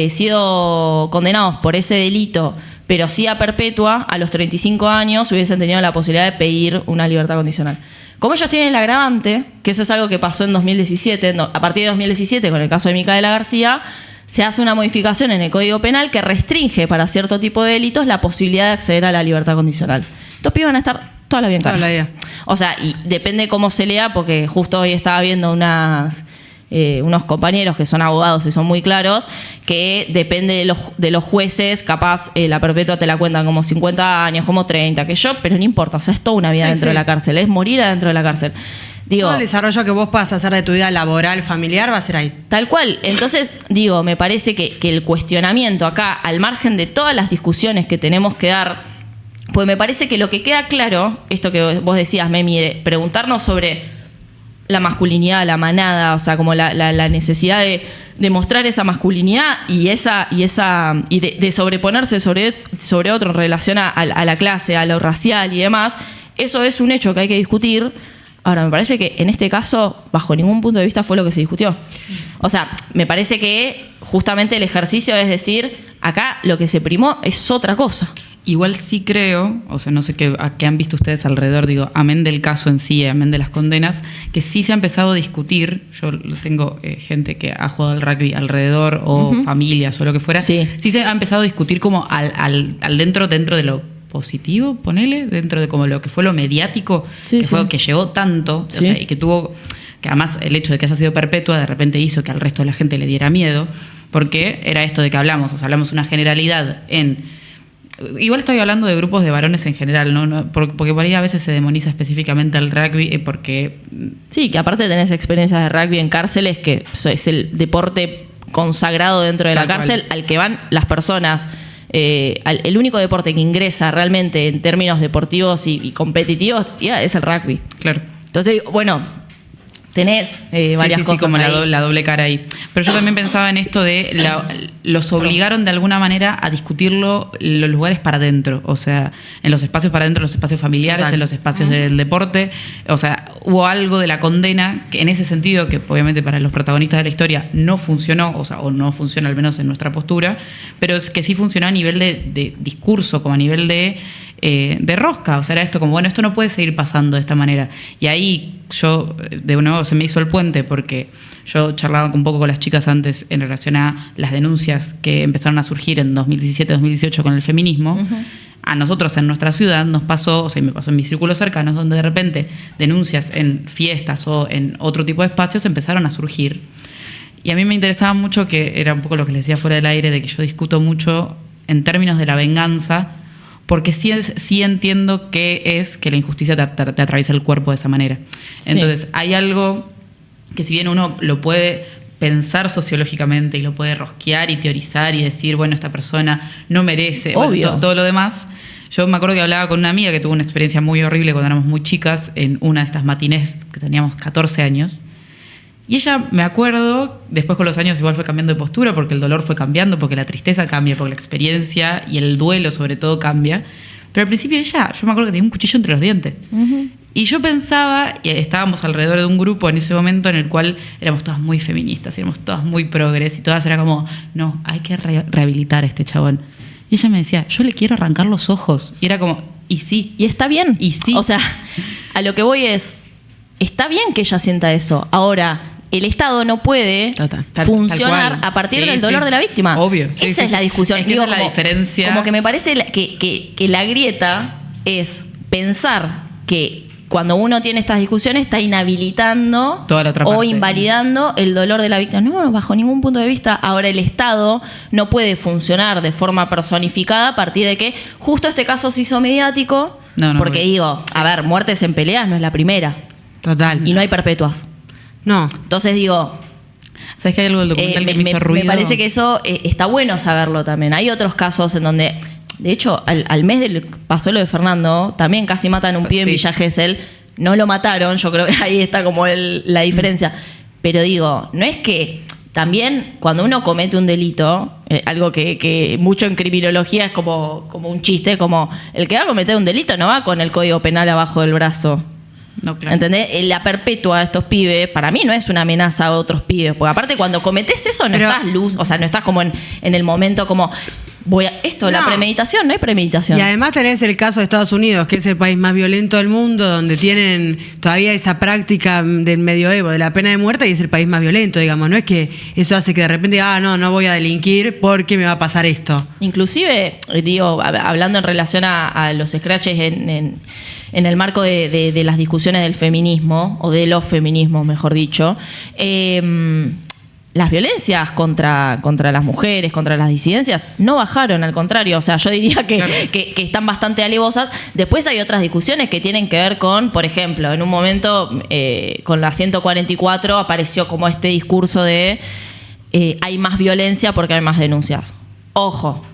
sido condenados por ese delito, pero sí a perpetua, a los 35 años hubiesen tenido la posibilidad de pedir una libertad condicional. Como ellos tienen el agravante, que eso es algo que pasó en 2017, a partir de 2017 con el caso de Micaela García, se hace una modificación en el Código Penal que restringe para cierto tipo de delitos la posibilidad de acceder a la libertad condicional. Estos pibes van a estar toda la vida en cana. O sea, y depende cómo se lea, porque justo hoy estaba viendo unos compañeros que son abogados y son muy claros, que depende de los jueces, capaz la perpetua te la cuentan como 50 años, como 30, pero no importa, o sea, es toda una vida dentro de la cárcel, es morir adentro de la cárcel. Digo, todo el desarrollo que vos puedas hacer de tu vida laboral, familiar, va a ser ahí. Tal cual. Entonces, digo, me parece que el cuestionamiento acá, al margen de todas las discusiones que tenemos que dar, pues me parece que lo que queda claro, esto que vos decías, Memi, de preguntarnos sobre la masculinidad, la manada, o sea, como la necesidad de mostrar esa masculinidad y de sobreponerse sobre otro en relación a la clase, a lo racial y demás, eso es un hecho que hay que discutir. Ahora, me parece que en este caso, bajo ningún punto de vista fue lo que se discutió. O sea, me parece que justamente el ejercicio es decir, acá lo que se primó es otra cosa. Igual sí creo, o sea, no sé qué han visto ustedes alrededor, digo, amén del caso en sí, amén de las condenas, que sí se ha empezado a discutir. Yo tengo gente que ha jugado al rugby alrededor, o familias, o lo que fuera. Sí se ha empezado a discutir como al dentro de lo positivo, ponele, dentro de como lo que fue lo mediático, que llegó tanto, o sea, y que que además el hecho de que haya sido perpetua de repente hizo que al resto de la gente le diera miedo, porque era esto de que hablamos, o sea, hablamos una generalidad igual estoy hablando de grupos de varones en general, ¿no? Porque por ahí a veces se demoniza específicamente al rugby, porque... Sí, que aparte tenés experiencias de rugby en cárceles, que es el deporte consagrado dentro de la cárcel al que van las personas el único deporte que ingresa realmente en términos deportivos y competitivos es el rugby. Claro. Entonces, bueno, tenés varias cosas como ahí. la doble cara ahí. Pero yo también pensaba en esto de los obligaron de alguna manera a discutirlo en los lugares para adentro, o sea, en los espacios para adentro, en los espacios familiares, en los espacios del deporte. O sea, hubo algo de la condena que en ese sentido, que obviamente para los protagonistas de la historia no funcionó, o no funciona al menos en nuestra postura, pero es que sí funcionó a nivel de discurso, como a nivel de rosca. O sea, era esto como, bueno, esto no puede seguir pasando de esta manera. Y ahí yo, de nuevo, se me hizo el puente, porque yo charlaba un poco con las chicas antes en relación a las denuncias que empezaron a surgir en 2017-2018 con el feminismo. Uh-huh. A nosotros en nuestra ciudad nos pasó, o sea, me pasó en mis círculos cercanos, donde de repente denuncias en fiestas o en otro tipo de espacios empezaron a surgir. Y a mí me interesaba mucho, que era un poco lo que les decía fuera del aire, de que yo discuto mucho en términos de la venganza, porque sí entiendo que es que la injusticia te atraviesa el cuerpo de esa manera. Entonces, sí, hay algo que, si bien uno lo puede pensar sociológicamente y lo puede rosquear y teorizar y decir, bueno, esta persona no merece, bueno, todo lo demás. Yo me acuerdo que hablaba con una amiga que tuvo una experiencia muy horrible cuando éramos muy chicas en una de estas matinés que teníamos 14 años. Y ella, me acuerdo, después con los años igual fue cambiando de postura, porque el dolor fue cambiando, porque la tristeza cambia, porque la experiencia y el duelo sobre todo cambia. Pero al principio ella, yo me acuerdo que tenía un cuchillo entre los dientes. Uh-huh. Y yo pensaba, y estábamos alrededor de un grupo en ese momento en el cual éramos todas muy feministas, éramos todas muy progres, y todas era como, no, hay que rehabilitar a este chabón. Y ella me decía, yo le quiero arrancar los ojos. Y era como, y sí. Y está bien. Y sí. O sea, a lo que voy es, está bien que ella sienta eso. Ahora, el Estado no puede funcionar a partir del dolor de la víctima. Obvio. Esa es la discusión. Es que esa es la diferencia. Como que me parece que la grieta es pensar que cuando uno tiene estas discusiones está inhabilitando toda la otra parte, o invalidando el dolor de la víctima. No, bajo ningún punto de vista. Ahora, el Estado no puede funcionar de forma personificada a partir de que justo este caso se hizo mediático. Porque digo, a ver, muertes en peleas no es la primera. Total. Y no hay perpetuas. No. Entonces digo, ¿sabes que hay algo del documental que me hizo ruido? Me parece que eso está bueno saberlo también. Hay otros casos en donde, de hecho, al mes pasó lo de Fernando, también casi matan a un pibe en Villa Gesell. No lo mataron, yo creo que ahí está como la diferencia. Pero digo, no es que también cuando uno comete un delito, algo que mucho en criminología es como un chiste, como el que va a cometer un delito no va con el Código Penal abajo del brazo. No, claro. ¿Entendés? La perpetua de estos pibes, para mí no es una amenaza a otros pibes. Porque aparte cuando cometés eso no estás o sea, no estás como en el momento como la premeditación, no hay premeditación. Y además tenés el caso de Estados Unidos, que es el país más violento del mundo, donde tienen todavía esa práctica del medioevo, de la pena de muerte, y es el país más violento, digamos. No es que eso hace que de repente, no voy a delinquir porque me va a pasar esto. Inclusive, digo, hablando en relación a los scratches en el marco de las discusiones del feminismo, o de los feminismos, mejor dicho, las violencias contra las mujeres, contra las disidencias, no bajaron, al contrario. O sea, yo diría que están bastante alevosas. Después hay otras discusiones que tienen que ver con, por ejemplo, en un momento con la 144 apareció como este discurso de hay más violencia porque hay más denuncias. Ojo,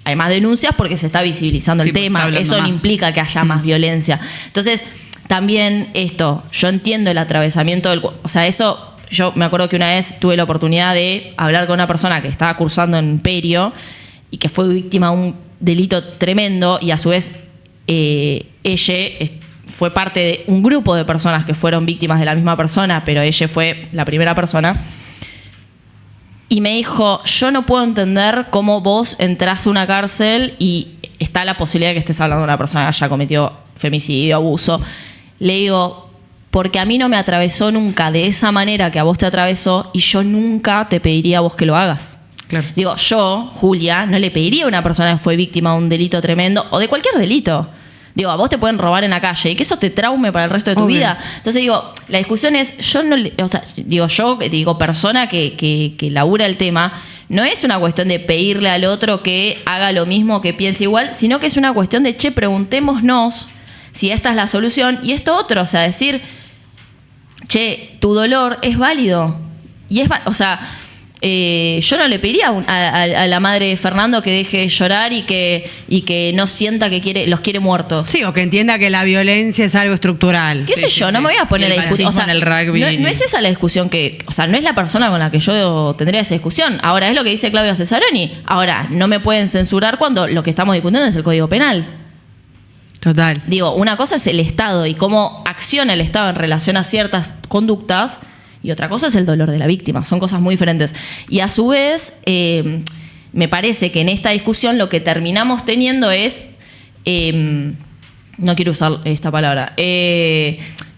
hay más denuncias porque se está visibilizando el tema. Eso no implica que haya más violencia. Entonces, también yo entiendo el atravesamiento o sea, eso. Yo me acuerdo que una vez tuve la oportunidad de hablar con una persona que estaba cursando en Perio y que fue víctima de un delito tremendo, y a su vez ella fue parte de un grupo de personas que fueron víctimas de la misma persona, pero ella fue la primera persona. Y me dijo, yo no puedo entender cómo vos entrás a una cárcel y está la posibilidad de que estés hablando de una persona que haya cometido femicidio, abuso. Le digo, porque a mí no me atravesó nunca de esa manera que a vos te atravesó, y yo nunca te pediría a vos que lo hagas. Claro. Digo, yo, Julia, no le pediría a una persona que fue víctima de un delito tremendo, o de cualquier delito. Digo, a vos te pueden robar en la calle y que eso te traume para el resto de tu vida. Entonces digo, la discusión es, persona que labura el tema, no es una cuestión de pedirle al otro que haga lo mismo, que piense igual, sino que es una cuestión de, preguntémonos si esta es la solución y esto otro. O sea, decir, tu dolor es válido. Y yo no le pediría a la madre de Fernando que deje de llorar y que no sienta que los quiere muertos. Sí, o que entienda que la violencia es algo estrucral. ¿Qué sé yo? No me voy a poner a discutir. O sea, en el rugby. No es esa la discusión o sea, no es la persona con la que yo tendría esa discusión. Ahora, es lo que dice Claudia Cesaroni. Ahora, no me pueden censurar cuando lo que estamos discutiendo es el Código Penal. Total. Digo, una cosa es el Estado y cómo acciona el Estado en relación a ciertas conductas, y otra cosa es el dolor de la víctima. Son cosas muy diferentes. Y a su vez, me parece que en esta discusión lo que terminamos teniendo es, no quiero usar esta palabra,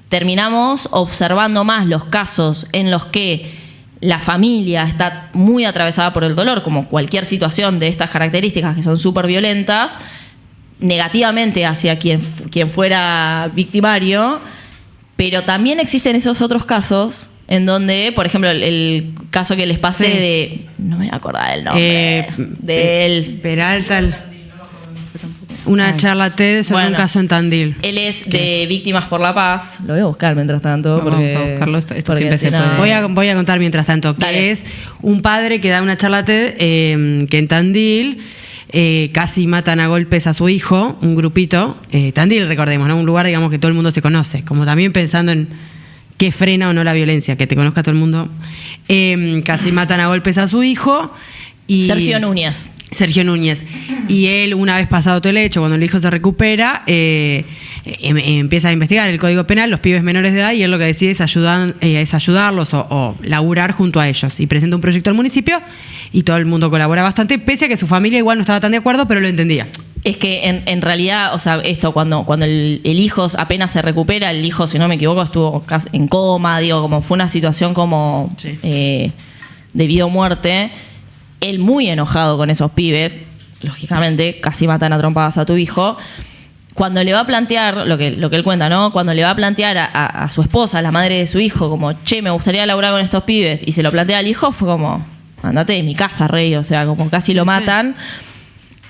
terminamos observando más los casos en los que la familia está muy atravesada por el dolor, como cualquier situación de estas características que son súper violentas, negativamente hacia quien fuera victimario, pero también existen esos otros casos en donde, por ejemplo, el caso que les pasé de... No me voy a acordar el nombre. De él. Peralta. Una charla TED sobre un caso en Tandil. Él es de Víctimas por la Paz. Lo voy a buscar mientras tanto. Vamos a buscarlo. Esto siempre se puede. Voy a contar mientras tanto. Que es un padre que da una charla TED que en Tandil... casi matan a golpes a su hijo, un grupito. Tandil, recordemos, ¿no? Un lugar, digamos, que todo el mundo se conoce. Como también pensando en qué frena o no la violencia, que te conozca todo el mundo. Casi matan a golpes a su hijo. Y Sergio Núñez. Y él, una vez pasado todo el hecho, cuando el hijo se recupera, empieza a investigar el Código Penal, los pibes menores de edad, y él lo que decide es ayudarlos o laburar junto a ellos. Y presenta un proyecto al municipio y todo el mundo colabora bastante, pese a que su familia igual no estaba tan de acuerdo, pero lo entendía. Es que en realidad, o sea, esto, cuando el hijo apenas se recupera, el hijo, si no me equivoco, estuvo casi en coma, digo, como fue una situación como de vida o muerte. Él muy enojado con esos pibes, lógicamente, casi matan a trompadas a tu hijo. Cuando le va a plantear, lo que él cuenta, ¿no? Cuando le va a plantear a su esposa, a la madre de su hijo, como, che, me gustaría laburar con estos pibes, y se lo plantea al hijo, fue como, andate de mi casa, rey, o sea, como casi lo matan.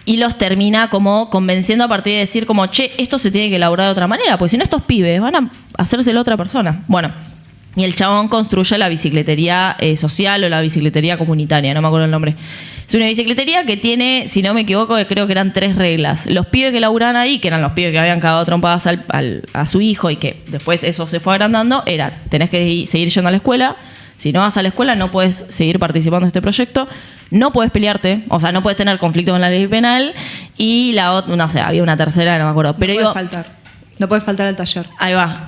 Y los termina como convenciendo a partir de decir como, che, esto se tiene que laburar de otra manera, porque si no estos pibes van a hacérselo a otra persona. Bueno, y el chabón construye la bicicletería social o la bicicletería comunitaria, no me acuerdo el nombre. Es una bicicletería que tiene, si no me equivoco, creo que eran 3 reglas. Los pibes que laburaban ahí, que eran los pibes que habían cagado trompadas a su hijo y que después eso se fue agrandando, era, tenés que seguir yendo a la escuela. Si no vas a la escuela, no puedes seguir participando en este proyecto. No puedes pelearte, o sea, no puedes tener conflicto con la ley penal. Y la otra, no sé, había una tercera, no me acuerdo. Pero no puedes faltar al taller. Ahí va.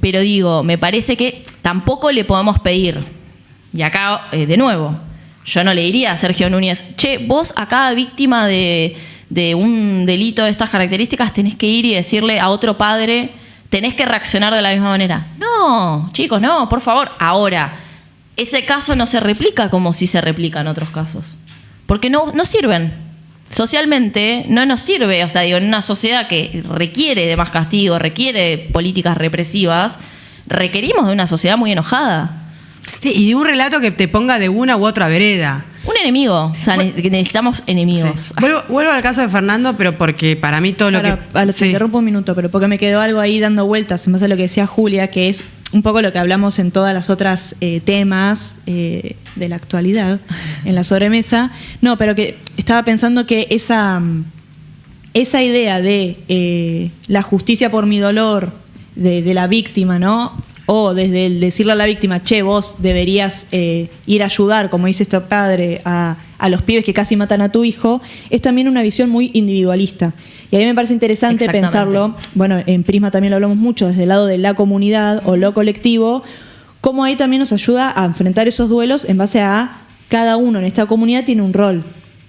Pero digo, me parece que tampoco le podemos pedir. Y acá, de nuevo, yo no le diría a Sergio Núñez, che, vos a cada víctima de un delito de estas características tenés que ir y decirle a otro padre, tenés que reaccionar de la misma manera. No, chicos, no, por favor. Ahora, ese caso no se replica como si se replican otros casos. Porque no sirven. Socialmente no nos sirve. O sea, digo, en una sociedad que requiere de más castigo, requiere políticas represivas, requerimos de una sociedad muy enojada. Sí, y de un relato que te ponga de una u otra vereda. Un enemigo. O sea, necesitamos enemigos. Sí. Vuelvo al caso de Fernando, pero porque para mí todo te interrumpo un minuto, pero porque me quedó algo ahí dando vueltas en base a lo que decía Julia, que es un poco lo que hablamos en todas las otras temas de la actualidad, en la sobremesa. No, pero que estaba pensando que esa idea de la justicia por mi dolor de la víctima, ¿no? O desde el decirle a la víctima, che, vos deberías ir a ayudar, como dice este padre, a los pibes que casi matan a tu hijo, es también una visión muy individualista. Y a mí me parece interesante pensarlo, bueno, en Prisma también lo hablamos mucho, desde el lado de la comunidad o lo colectivo, cómo ahí también nos ayuda a enfrentar esos duelos en base a cada uno en esta comunidad tiene un rol.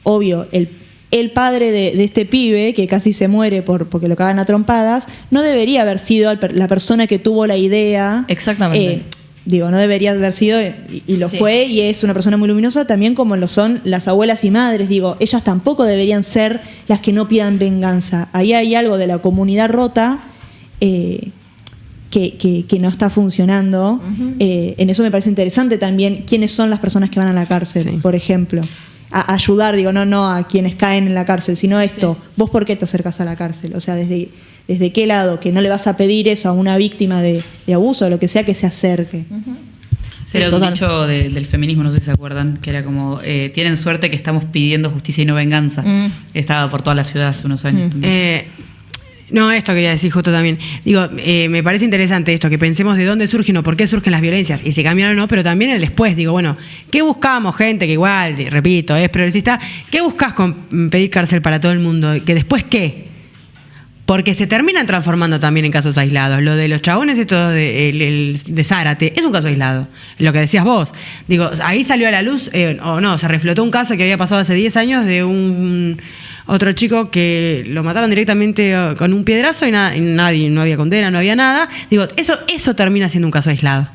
Obvio, el padre de este pibe, que casi se muere porque lo cagan a trompadas, no debería haber sido la persona que tuvo la idea. Exactamente. No debería haber sido, y lo fue, y es una persona muy luminosa, también como lo son las abuelas y madres. Ellas tampoco deberían ser las que no pidan venganza. Ahí hay algo de la comunidad rota que no está funcionando. Uh-huh. En eso me parece interesante también quiénes son las personas que van a la cárcel, por ejemplo. A ayudar, no a quienes caen en la cárcel, sino esto, ¿vos por qué te acercas a la cárcel? O sea, ¿desde qué lado? Que no le vas a pedir eso a una víctima de abuso o lo que sea que se acerque. Uh-huh. Sí, era un dicho del feminismo, no sé si se acuerdan, que era como, tienen suerte que estamos pidiendo justicia y no venganza. Estaba por toda la ciudad hace unos años. No, esto quería decir justo también. Digo, me parece interesante esto, que pensemos de dónde surgen o por qué surgen las violencias, y si cambiaron o no, pero también el después. Digo, bueno, ¿qué buscamos, gente que igual, repito, es progresista? ¿Qué buscas con pedir cárcel para todo el mundo? ¿Que después qué? Porque se terminan transformando también en casos aislados. Lo de los chabones, esto de Zárate, es un caso aislado. Lo que decías vos. Digo, ahí salió a la luz, o no, se reflotó un caso que había pasado hace 10 años de otro chico que lo mataron directamente con un piedrazo y nadie, no había condena, no había nada. Digo, eso termina siendo un caso aislado.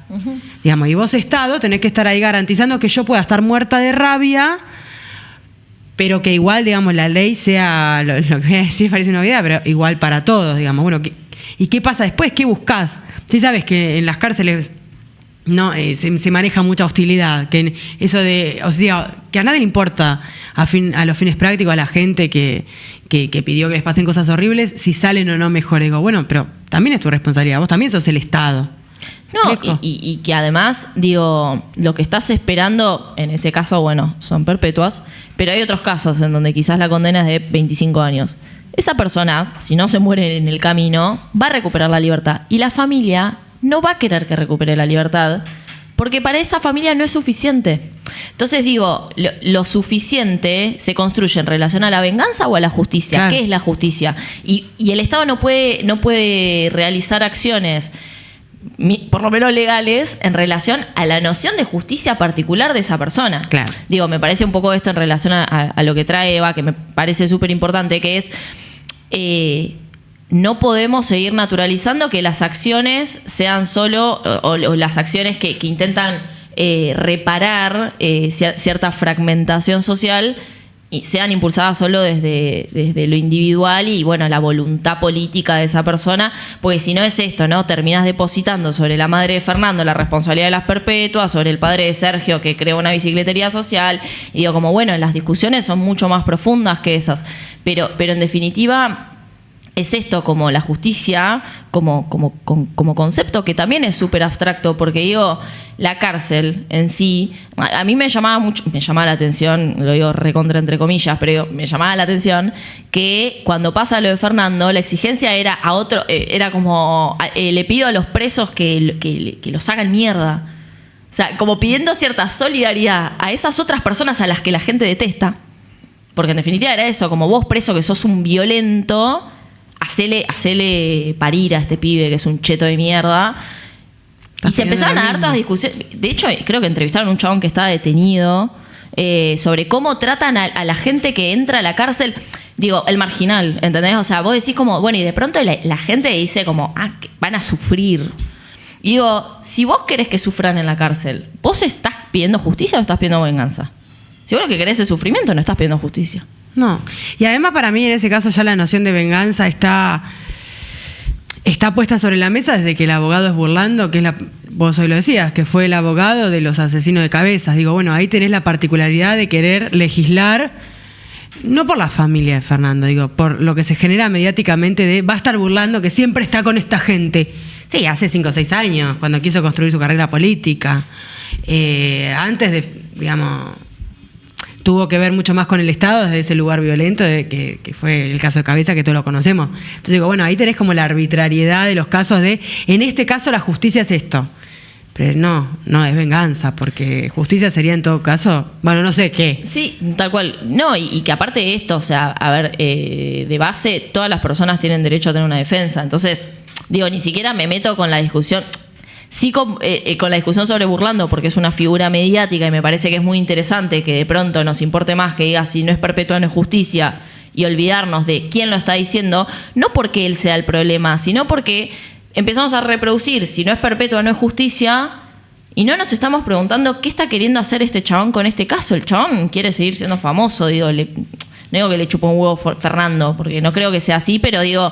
Digamos, y vos, Estado, tenés que estar ahí garantizando que yo pueda estar muerta de rabia, pero que igual, digamos, la ley sea, lo que voy a decir parece una obviedad, pero igual para todos, digamos. Bueno, ¿y qué pasa después? ¿Qué buscás? Sí, sabes que en las cárceles no se maneja mucha hostilidad, que eso de, o sea, que a nadie le importa a los fines prácticos, a la gente que pidió que les pasen cosas horribles, si salen o no mejor. Digo, bueno, pero también es tu responsabilidad, vos también sos el Estado. No, y que además, digo, lo que estás esperando, en este caso, bueno, son perpetuas, pero hay otros casos en donde quizás la condena es de 25 años. Esa persona, si no se muere en el camino, va a recuperar la libertad. Y la familia no va a querer que recupere la libertad, porque para esa familia no es suficiente. Entonces digo, lo suficiente se construye en relación a la venganza o a la justicia. Claro. ¿Qué es la justicia? Y el Estado no puede realizar acciones, por lo menos legales, en relación a la noción de justicia particular de esa persona. Claro. Digo, me parece un poco esto en relación a lo que trae Eva, que me parece súper importante, que es no podemos seguir naturalizando que las acciones sean solo, o las acciones que intentan reparar cierta fragmentación social, y sean impulsadas solo desde lo individual y, bueno, la voluntad política de esa persona, porque si no es esto, ¿no? Terminás depositando sobre la madre de Fernando la responsabilidad de las perpetuas, sobre el padre de Sergio que creó una bicicletería social, y digo, como, bueno, las discusiones son mucho más profundas que esas, pero en definitiva es esto, como la justicia como concepto, que también es súper abstracto, porque digo, la cárcel en sí, a mí me llamaba la atención, lo digo recontra entre comillas, pero me llamaba la atención que cuando pasa lo de Fernando, la exigencia era a otro, era como, le pido a los presos que los hagan mierda. O sea, como pidiendo cierta solidaridad a esas otras personas a las que la gente detesta, porque en definitiva era eso, como vos preso que sos un violento, hacele parir a este pibe que es un cheto de mierda. Y se empezaron a dar todas las discusiones. De hecho, creo que entrevistaron a un chabón que estaba detenido sobre cómo tratan a la gente que entra a la cárcel. Digo, el marginal, ¿entendés? O sea, vos decís como, bueno, y de pronto la gente dice como, que van a sufrir. Y digo, si vos querés que sufran en la cárcel, ¿vos estás pidiendo justicia o estás pidiendo venganza? Si vos lo que querés es sufrimiento, no estás pidiendo justicia. No. Y además, para mí, en ese caso, ya la noción de venganza está puesta sobre la mesa desde que el abogado es Burlando, que es vos hoy lo decías, que fue el abogado de los asesinos de cabezas. Digo, bueno, ahí tenés la particularidad de querer legislar, no por la familia de Fernando, digo, por lo que se genera mediáticamente de va a estar Burlando, que siempre está con esta gente. Sí, hace 5 o 6 años, cuando quiso construir su carrera política. Antes de, digamos, tuvo que ver mucho más con el Estado desde ese lugar violento que fue el caso de Cabeza, que todos lo conocemos. Entonces digo, bueno, ahí tenés como la arbitrariedad de los casos de, en este caso la justicia es esto. Pero no es venganza, porque justicia sería en todo caso, bueno, no sé qué. Sí, tal cual. No, y que aparte de esto, o sea, a ver, de base, todas las personas tienen derecho a tener una defensa. Entonces, digo, ni siquiera me meto con la discusión. Sí, con la discusión sobre Burlando, porque es una figura mediática y me parece que es muy interesante que de pronto nos importe más que diga si no es perpetua no es justicia, y olvidarnos de quién lo está diciendo, no porque él sea el problema, sino porque empezamos a reproducir si no es perpetua no es justicia, y no nos estamos preguntando qué está queriendo hacer este chabón con este caso. El chabón quiere seguir siendo famoso, digo, no digo que le chupa un huevo Fernando, porque no creo que sea así, pero digo,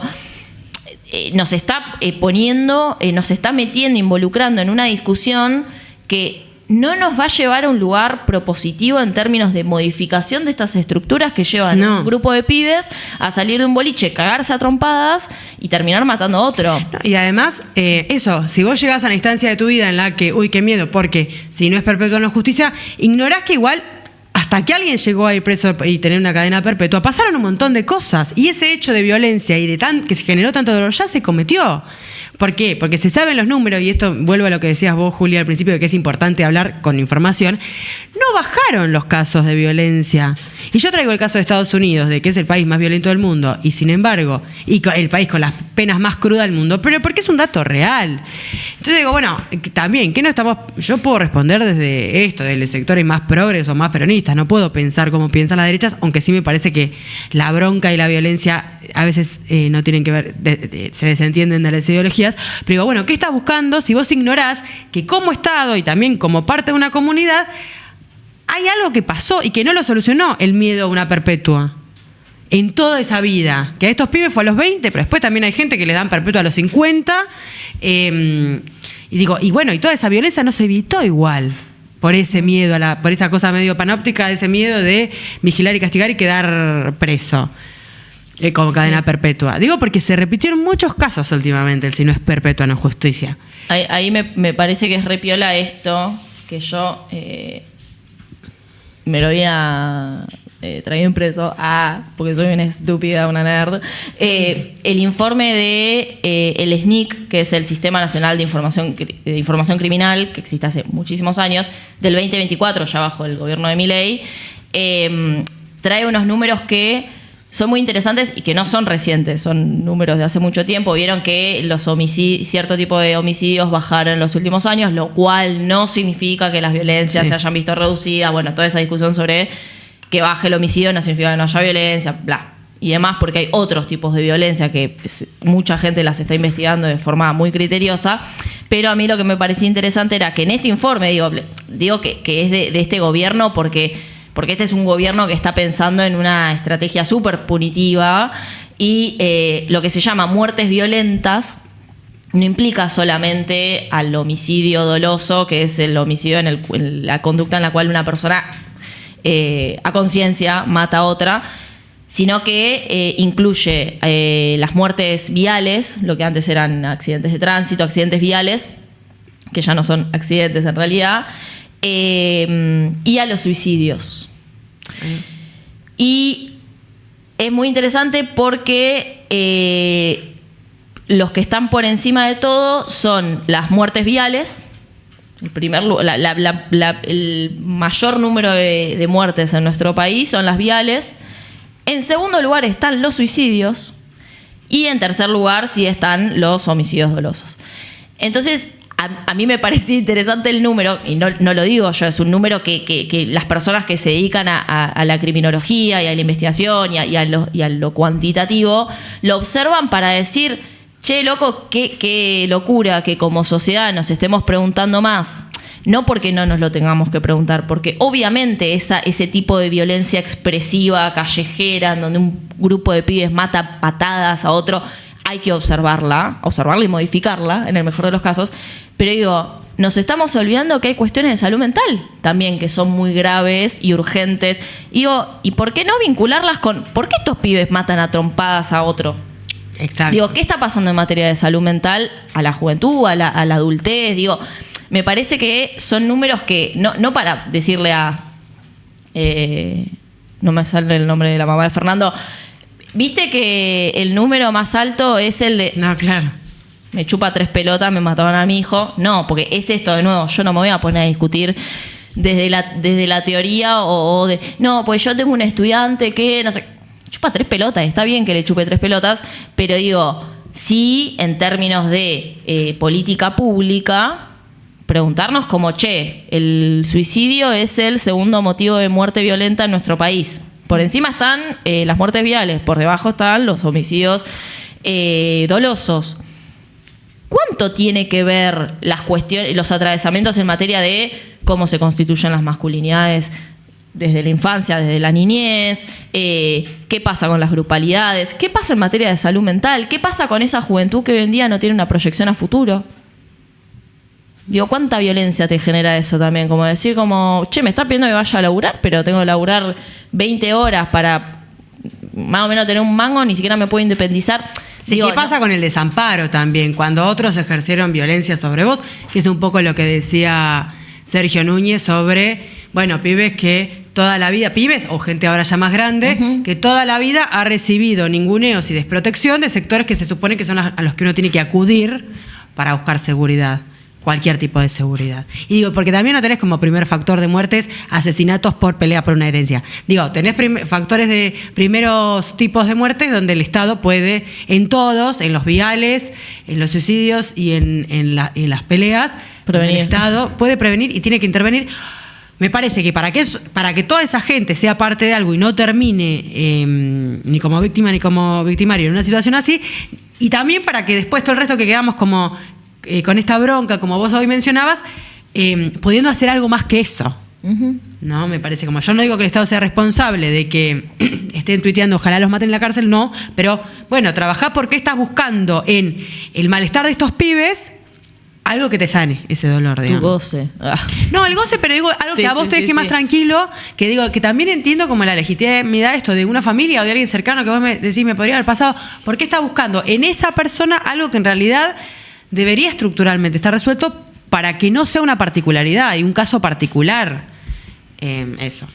nos está poniendo, nos está metiendo, involucrando en una discusión que no nos va a llevar a un lugar propositivo en términos de modificación de estas estructuras que llevan a un grupo de pibes a salir de un boliche, cagarse a trompadas y terminar matando a otro. Y además, eso, si vos llegás a la instancia de tu vida en la que, uy, qué miedo, porque si no es perpetua no justicia, ignorás que igual hasta que alguien llegó a ir preso y tener una cadena perpetua, pasaron un montón de cosas. Y ese hecho de violencia y que se generó tanto dolor ya se cometió. ¿Por qué? Porque se saben los números, y esto vuelvo a lo que decías vos, Julia, al principio, de que es importante hablar con información. No bajaron los casos de violencia. Y yo traigo el caso de Estados Unidos, de que es el país más violento del mundo, y sin embargo, el país con las penas más crudas del mundo, pero porque es un dato real. Entonces digo, bueno, también, ¿qué no estamos? Yo puedo responder desde esto, del sectores más progres o más peronistas, no puedo pensar como piensan las derechas, aunque sí me parece que la bronca y la violencia a veces no tienen que ver, se desentienden de las ideologías. Pero digo, bueno, ¿qué estás buscando si vos ignorás que como Estado y también como parte de una comunidad hay algo que pasó y que no lo solucionó el miedo a una perpetua en toda esa vida? Que a estos pibes fue a los 20, pero después también hay gente que le dan perpetua a los 50. Y digo, y bueno, y toda esa violencia no se evitó igual por ese miedo, por esa cosa medio panóptica, ese miedo de vigilar y castigar y quedar preso. Como cadena perpetua. Digo porque se repitieron muchos casos últimamente, el si no es perpetua no es justicia. Ahí me parece que es re piola esto, que yo me lo había traído impreso, porque soy una estúpida, una nerd. El informe de el SNIC, que es el Sistema Nacional de Información Criminal, que existe hace muchísimos años, del 2024, ya bajo el gobierno de Milei, trae unos números que son muy interesantes y que no son recientes, son números de hace mucho tiempo. Vieron que los cierto tipo de homicidios bajaron en los últimos años, lo cual no significa que las violencias se hayan visto reducidas. Bueno, toda esa discusión sobre que baje el homicidio no significa que no haya violencia, bla. Y demás, porque hay otros tipos de violencia que mucha gente las está investigando de forma muy criteriosa. Pero a mí lo que me parecía interesante era que en este informe, digo que es de este gobierno porque este es un gobierno que está pensando en una estrategia súper punitiva y lo que se llama muertes violentas no implica solamente al homicidio doloso, que es el homicidio en la conducta en la cual una persona a conciencia mata a otra, sino que incluye las muertes viales, lo que antes eran accidentes de tránsito, accidentes viales, que ya no son accidentes en realidad, y a los suicidios. Y es muy interesante porque los que están por encima de todo son las muertes viales. El mayor número de muertes en nuestro país son las viales. En segundo lugar están los suicidios. Y en tercer lugar sí están los homicidios dolosos. Entonces, a mí me parecía interesante el número, y no lo digo yo, es un número que las personas que se dedican a la criminología y a la investigación y a lo cuantitativo lo observan para decir, che, loco, qué locura que como sociedad nos estemos preguntando más. No porque no nos lo tengamos que preguntar, porque obviamente ese tipo de violencia expresiva, callejera, en donde un grupo de pibes mata patadas a otro, hay que observarla y modificarla, en el mejor de los casos. Pero digo, nos estamos olvidando que hay cuestiones de salud mental también que son muy graves y urgentes. Digo, ¿y por qué no vincularlas con por qué estos pibes matan a trompadas a otro? Exacto. Digo, ¿qué está pasando en materia de salud mental a la juventud, a la adultez? Digo, me parece que son números que, no para decirle no me sale el nombre de la mamá de Fernando, ¿viste que el número más alto es el de... No, claro. Me chupa 3 pelotas, me mataron a mi hijo. No, porque es esto de nuevo. Yo no me voy a poner a discutir desde la teoría o de... No, pues yo tengo un estudiante que, no sé, chupa 3 pelotas. Está bien que le chupe 3 pelotas, pero digo, sí, en términos de política pública, preguntarnos como, che, el suicidio es el segundo motivo de muerte violenta en nuestro país. Por encima están las muertes viales, por debajo están los homicidios dolosos. ¿Cuánto tiene que ver las cuestiones, los atravesamientos en materia de cómo se constituyen las masculinidades desde la infancia, desde la niñez? ¿Qué pasa con las grupalidades? ¿Qué pasa en materia de salud mental? ¿Qué pasa con esa juventud que hoy en día no tiene una proyección a futuro? Digo, ¿cuánta violencia te genera eso también? Como decir, che, me está pidiendo que vaya a laburar, pero tengo que laburar 20 horas para más o menos tener un mango, ni siquiera me puedo independizar. Sí, digo, ¿qué pasa con el desamparo también? Cuando otros ejercieron violencia sobre vos, que es un poco lo que decía Sergio Núñez sobre, bueno, pibes que toda la vida, pibes o gente ahora ya más grande, que toda la vida ha recibido ninguneos y desprotección de sectores que se supone que son a los que uno tiene que acudir para buscar seguridad. Cualquier tipo de seguridad. Y digo, porque también no tenés como primer factor de muertes asesinatos por pelea por una herencia. Digo, tenés factores de primeros tipos de muertes donde el Estado puede, en todos, en los viales, en los suicidios y en las peleas, prevenir. El Estado puede prevenir y tiene que intervenir. Me parece que para que toda esa gente sea parte de algo y no termine ni como víctima ni como victimario en una situación así, y también para que después todo el resto que quedamos como con esta bronca, como vos hoy mencionabas, pudiendo hacer algo más que eso. No, me parece como, yo no digo que el Estado sea responsable de que estén tuiteando ojalá los maten en la cárcel, no, pero bueno, trabajá porque estás buscando en el malestar de estos pibes algo que te sane ese dolor, digamos. Tu goce. No, el goce, pero digo algo que a vos te deje más tranquilo, que digo que también entiendo como la legitimidad esto de una familia o de alguien cercano que vos me decís me podría haber pasado. ¿Por qué estás buscando en esa persona algo que en realidad debería estructuralmente estar resuelto para que no sea una particularidad y un caso particular? Eso.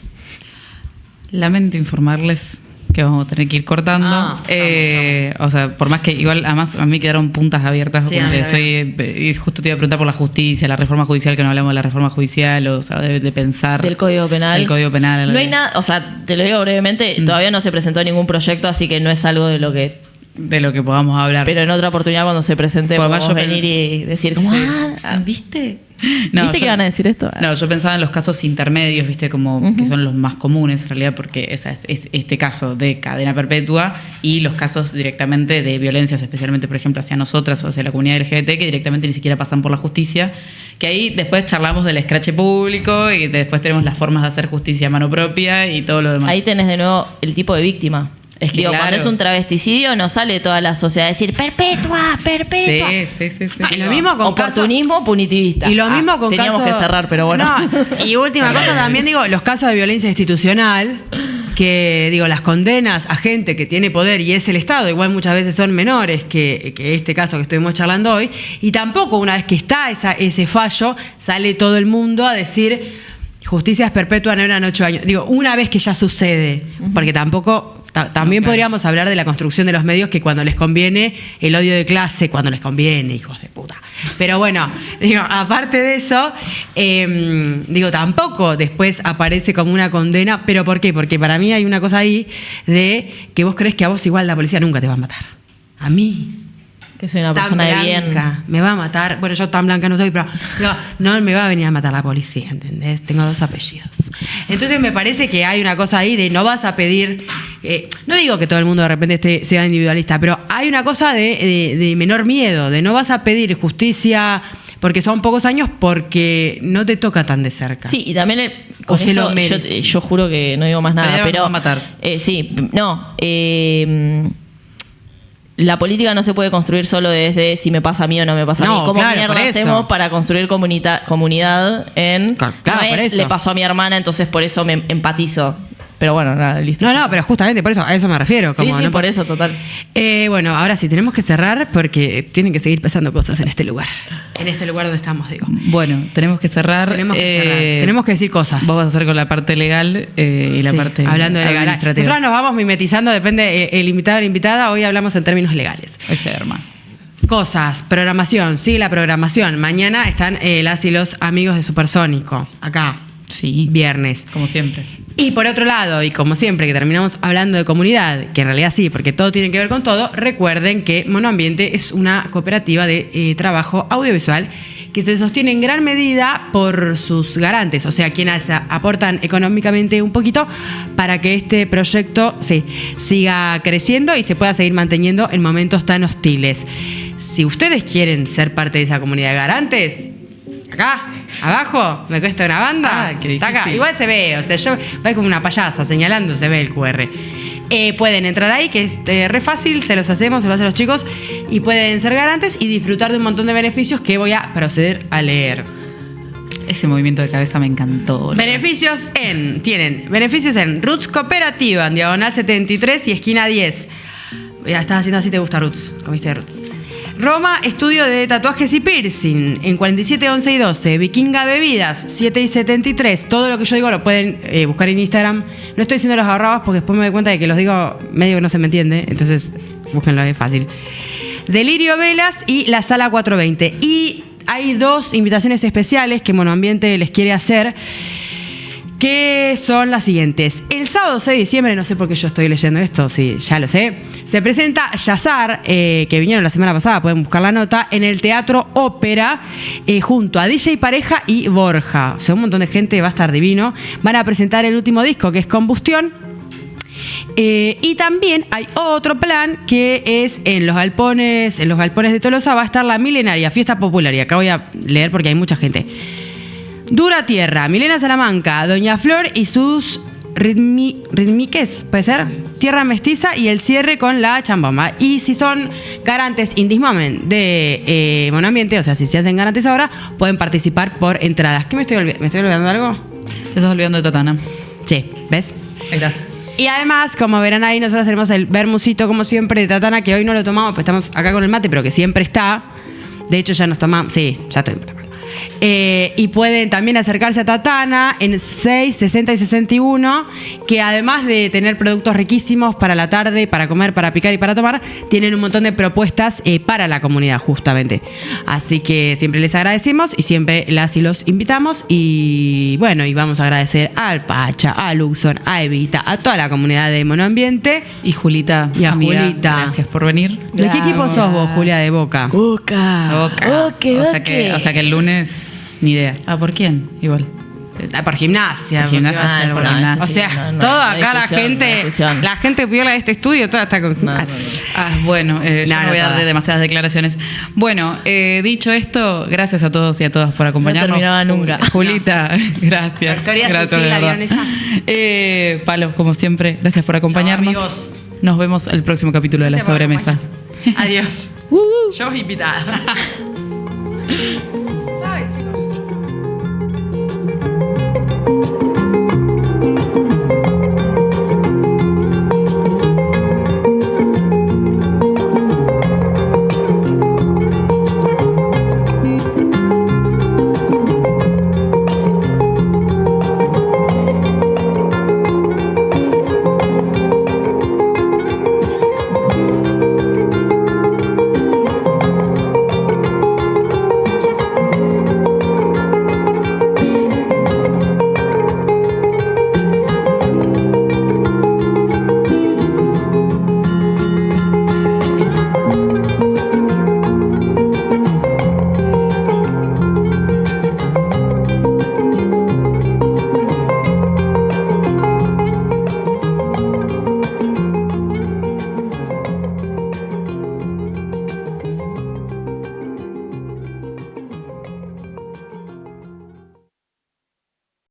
Lamento informarles que vamos a tener que ir cortando. O sea, por más que igual, además a mí quedaron puntas abiertas. Sí, y justo te iba a preguntar por la justicia, la reforma judicial, que no hablamos de la reforma judicial, o sea, de pensar. Del Código Penal. El Código Penal. No hay nada, o sea, te lo digo brevemente, todavía no se presentó ningún proyecto, así que no es algo de lo que podamos hablar. Pero en otra oportunidad, cuando se presente, podemos venir y decir, ¿cómo? ¿Viste? No, ¿Viste que iban a decir esto? No, yo pensaba en los casos intermedios, viste, como que son los más comunes en realidad, porque es este caso de cadena perpetua y los casos directamente de violencias, especialmente, por ejemplo, hacia nosotras o hacia la comunidad LGBT, que directamente ni siquiera pasan por la justicia, que ahí después charlamos del escrache público y después tenemos las formas de hacer justicia a mano propia y todo lo demás. Ahí tenés de nuevo el tipo de víctima. Es que claro, cuando es un travesticidio no sale toda la sociedad a decir perpetua. Sí. Y lo mismo con oportunismo punitivista. Y lo mismo con teníamos casos, que cerrar, pero bueno. No, y última cosa también, digo, los casos de violencia institucional, que digo, las condenas a gente que tiene poder y es el Estado, igual muchas veces son menores que este caso que estuvimos charlando hoy, y tampoco una vez que está ese fallo, sale todo el mundo a decir justicia es perpetua, no eran 8 años. Digo, una vez que ya sucede, porque tampoco... También podríamos hablar de la construcción de los medios, que cuando les conviene, el odio de clase, cuando les conviene, hijos de puta. Pero bueno, digo, aparte de eso, digo, tampoco después aparece como una condena. ¿Pero por qué? Porque para mí hay una cosa ahí de que vos crees que a vos igual la policía nunca te va a matar. A mí. Que soy una persona de bien. Me va a matar. Bueno, yo tan blanca no soy, pero no me va a venir a matar la policía, ¿entendés? Tengo 2 apellidos. Entonces me parece que hay una cosa ahí de no vas a pedir... no digo que todo el mundo de repente sea individualista, pero hay una cosa de menor miedo, de no vas a pedir justicia porque son pocos años, porque no te toca tan de cerca. Sí, y también o se lo merece. yo juro que no digo más nada, pero va a matar. La política no se puede construir solo desde si me pasa a mí o no me pasa a mí. ¿Cómo mierda hacemos para construir comunidad en... Claro, no es, por eso. le pasó a mi hermana, entonces por eso me empatizo. Pero bueno, nada, listo. No, pero justamente por eso, a eso me refiero. Como, sí, ¿no? por eso, total. Bueno, ahora sí, tenemos que cerrar porque tienen que seguir pasando cosas en este lugar. En este lugar donde estamos, digo. Bueno, tenemos que cerrar. Tenemos que decir cosas. Vos vas a hacer con la parte legal y la parte hablando de legal. administrativa. Nosotros nos vamos mimetizando, depende el invitado o la invitada. Hoy hablamos en términos legales. Ese hermano. Cosas, programación, sí, la programación. Mañana están las y los amigos de Supersónico, acá. Sí. Viernes. Como siempre. Y por otro lado, y como siempre que terminamos hablando de comunidad, que en realidad sí, porque todo tiene que ver con todo, recuerden que Monoambiente es una cooperativa de trabajo audiovisual que se sostiene en gran medida por sus garantes, o sea, quienes aportan económicamente un poquito para que este proyecto siga creciendo y se pueda seguir manteniendo en momentos tan hostiles. Si ustedes quieren ser parte de esa comunidad de garantes, acá, abajo, me cuesta una banda. Qué difícil. Está acá. Igual se ve, o sea, yo voy como una payasa señalando, se ve el QR. Pueden entrar ahí, que es re fácil, se los hacemos los chicos, y pueden ser garantes y disfrutar de un montón de beneficios que voy a proceder a leer. Ese movimiento de cabeza me encantó. Tienen beneficios en Roots Cooperativa, en diagonal 73 y esquina 10. Ya estás haciendo así, te gusta Roots, comiste Roots. Roma, estudio de tatuajes y piercing, en 47, 11 y 12. Vikinga Bebidas, 7 y 73. Todo lo que yo digo lo pueden buscar en Instagram. No estoy diciendo los arrobas porque después me doy cuenta de que los digo medio que no se me entiende. Entonces, búsquenlo, es fácil. Delirio Velas y la Sala 420. Y hay 2 invitaciones especiales que Monoambiente les quiere hacer, que son las siguientes. El sábado 6 de diciembre, no sé por qué yo estoy leyendo esto, sí, ya lo sé, se presenta Yazar, que vinieron la semana pasada, pueden buscar la nota, en el Teatro Ópera, junto a DJ Pareja y Borja. O sea, un montón de gente, va a estar divino. Van a presentar el último disco, que es Combustión. Y también hay otro plan que es en los galpones de Tolosa va a estar la milenaria fiesta popular. Y acá voy a leer porque hay mucha gente. Dura Tierra, Milena Salamanca, Doña Flor y sus ritmiques, ¿puede ser? Tierra Mestiza y el cierre con la chambomba. Y si son garantes in this moment de Monoambiente, o sea, si se hacen garantes ahora, pueden participar por entradas. ¿Qué me estoy olvidando de algo? Te estás olvidando de Tatana. Sí, ¿ves? Ahí está. Y además, como verán ahí, nosotros tenemos el vermucito, como siempre, de Tatana, que hoy no lo tomamos, pues estamos acá con el mate, pero que siempre está. De hecho, ya nos tomamos. Sí, ya estoy tomando. Y pueden también acercarse a Tatana en 6, 60 y 61, que además de tener productos riquísimos para la tarde, para comer, para picar y para tomar, tienen un montón de propuestas para la comunidad, justamente. Así que siempre les agradecemos y siempre las y los invitamos. Y bueno, y vamos a agradecer al Pacha, a Luxon, a Evita, a toda la comunidad de Monoambiente. Y Julita, y a amiga, Julita. Gracias por venir. ¿De qué equipo sos vos, Julia, de Boca? Boca. O sea que el lunes, ni idea. Ah, ¿por quién? Igual. Por gimnasia. Por gimnasia, porque va a ser, por bueno. gimnasia. O sea, No, toda no acá discusión, no discusión. la gente piola de este estudio, toda está con Bueno, yo no voy a dar toda. demasiadas declaraciones. Bueno, dicho esto, gracias a todos y a todas por acompañarnos. No terminaba nunca. Julita, gracias. Victoria sin Gracias, fin, de ¿la verdad. vieron esa? Palo, como siempre, gracias por acompañarnos. Chao, amigos. Nos vemos el próximo capítulo de La Gracias por Sobremesa. Adiós. Yo invitada. Ay, chicos.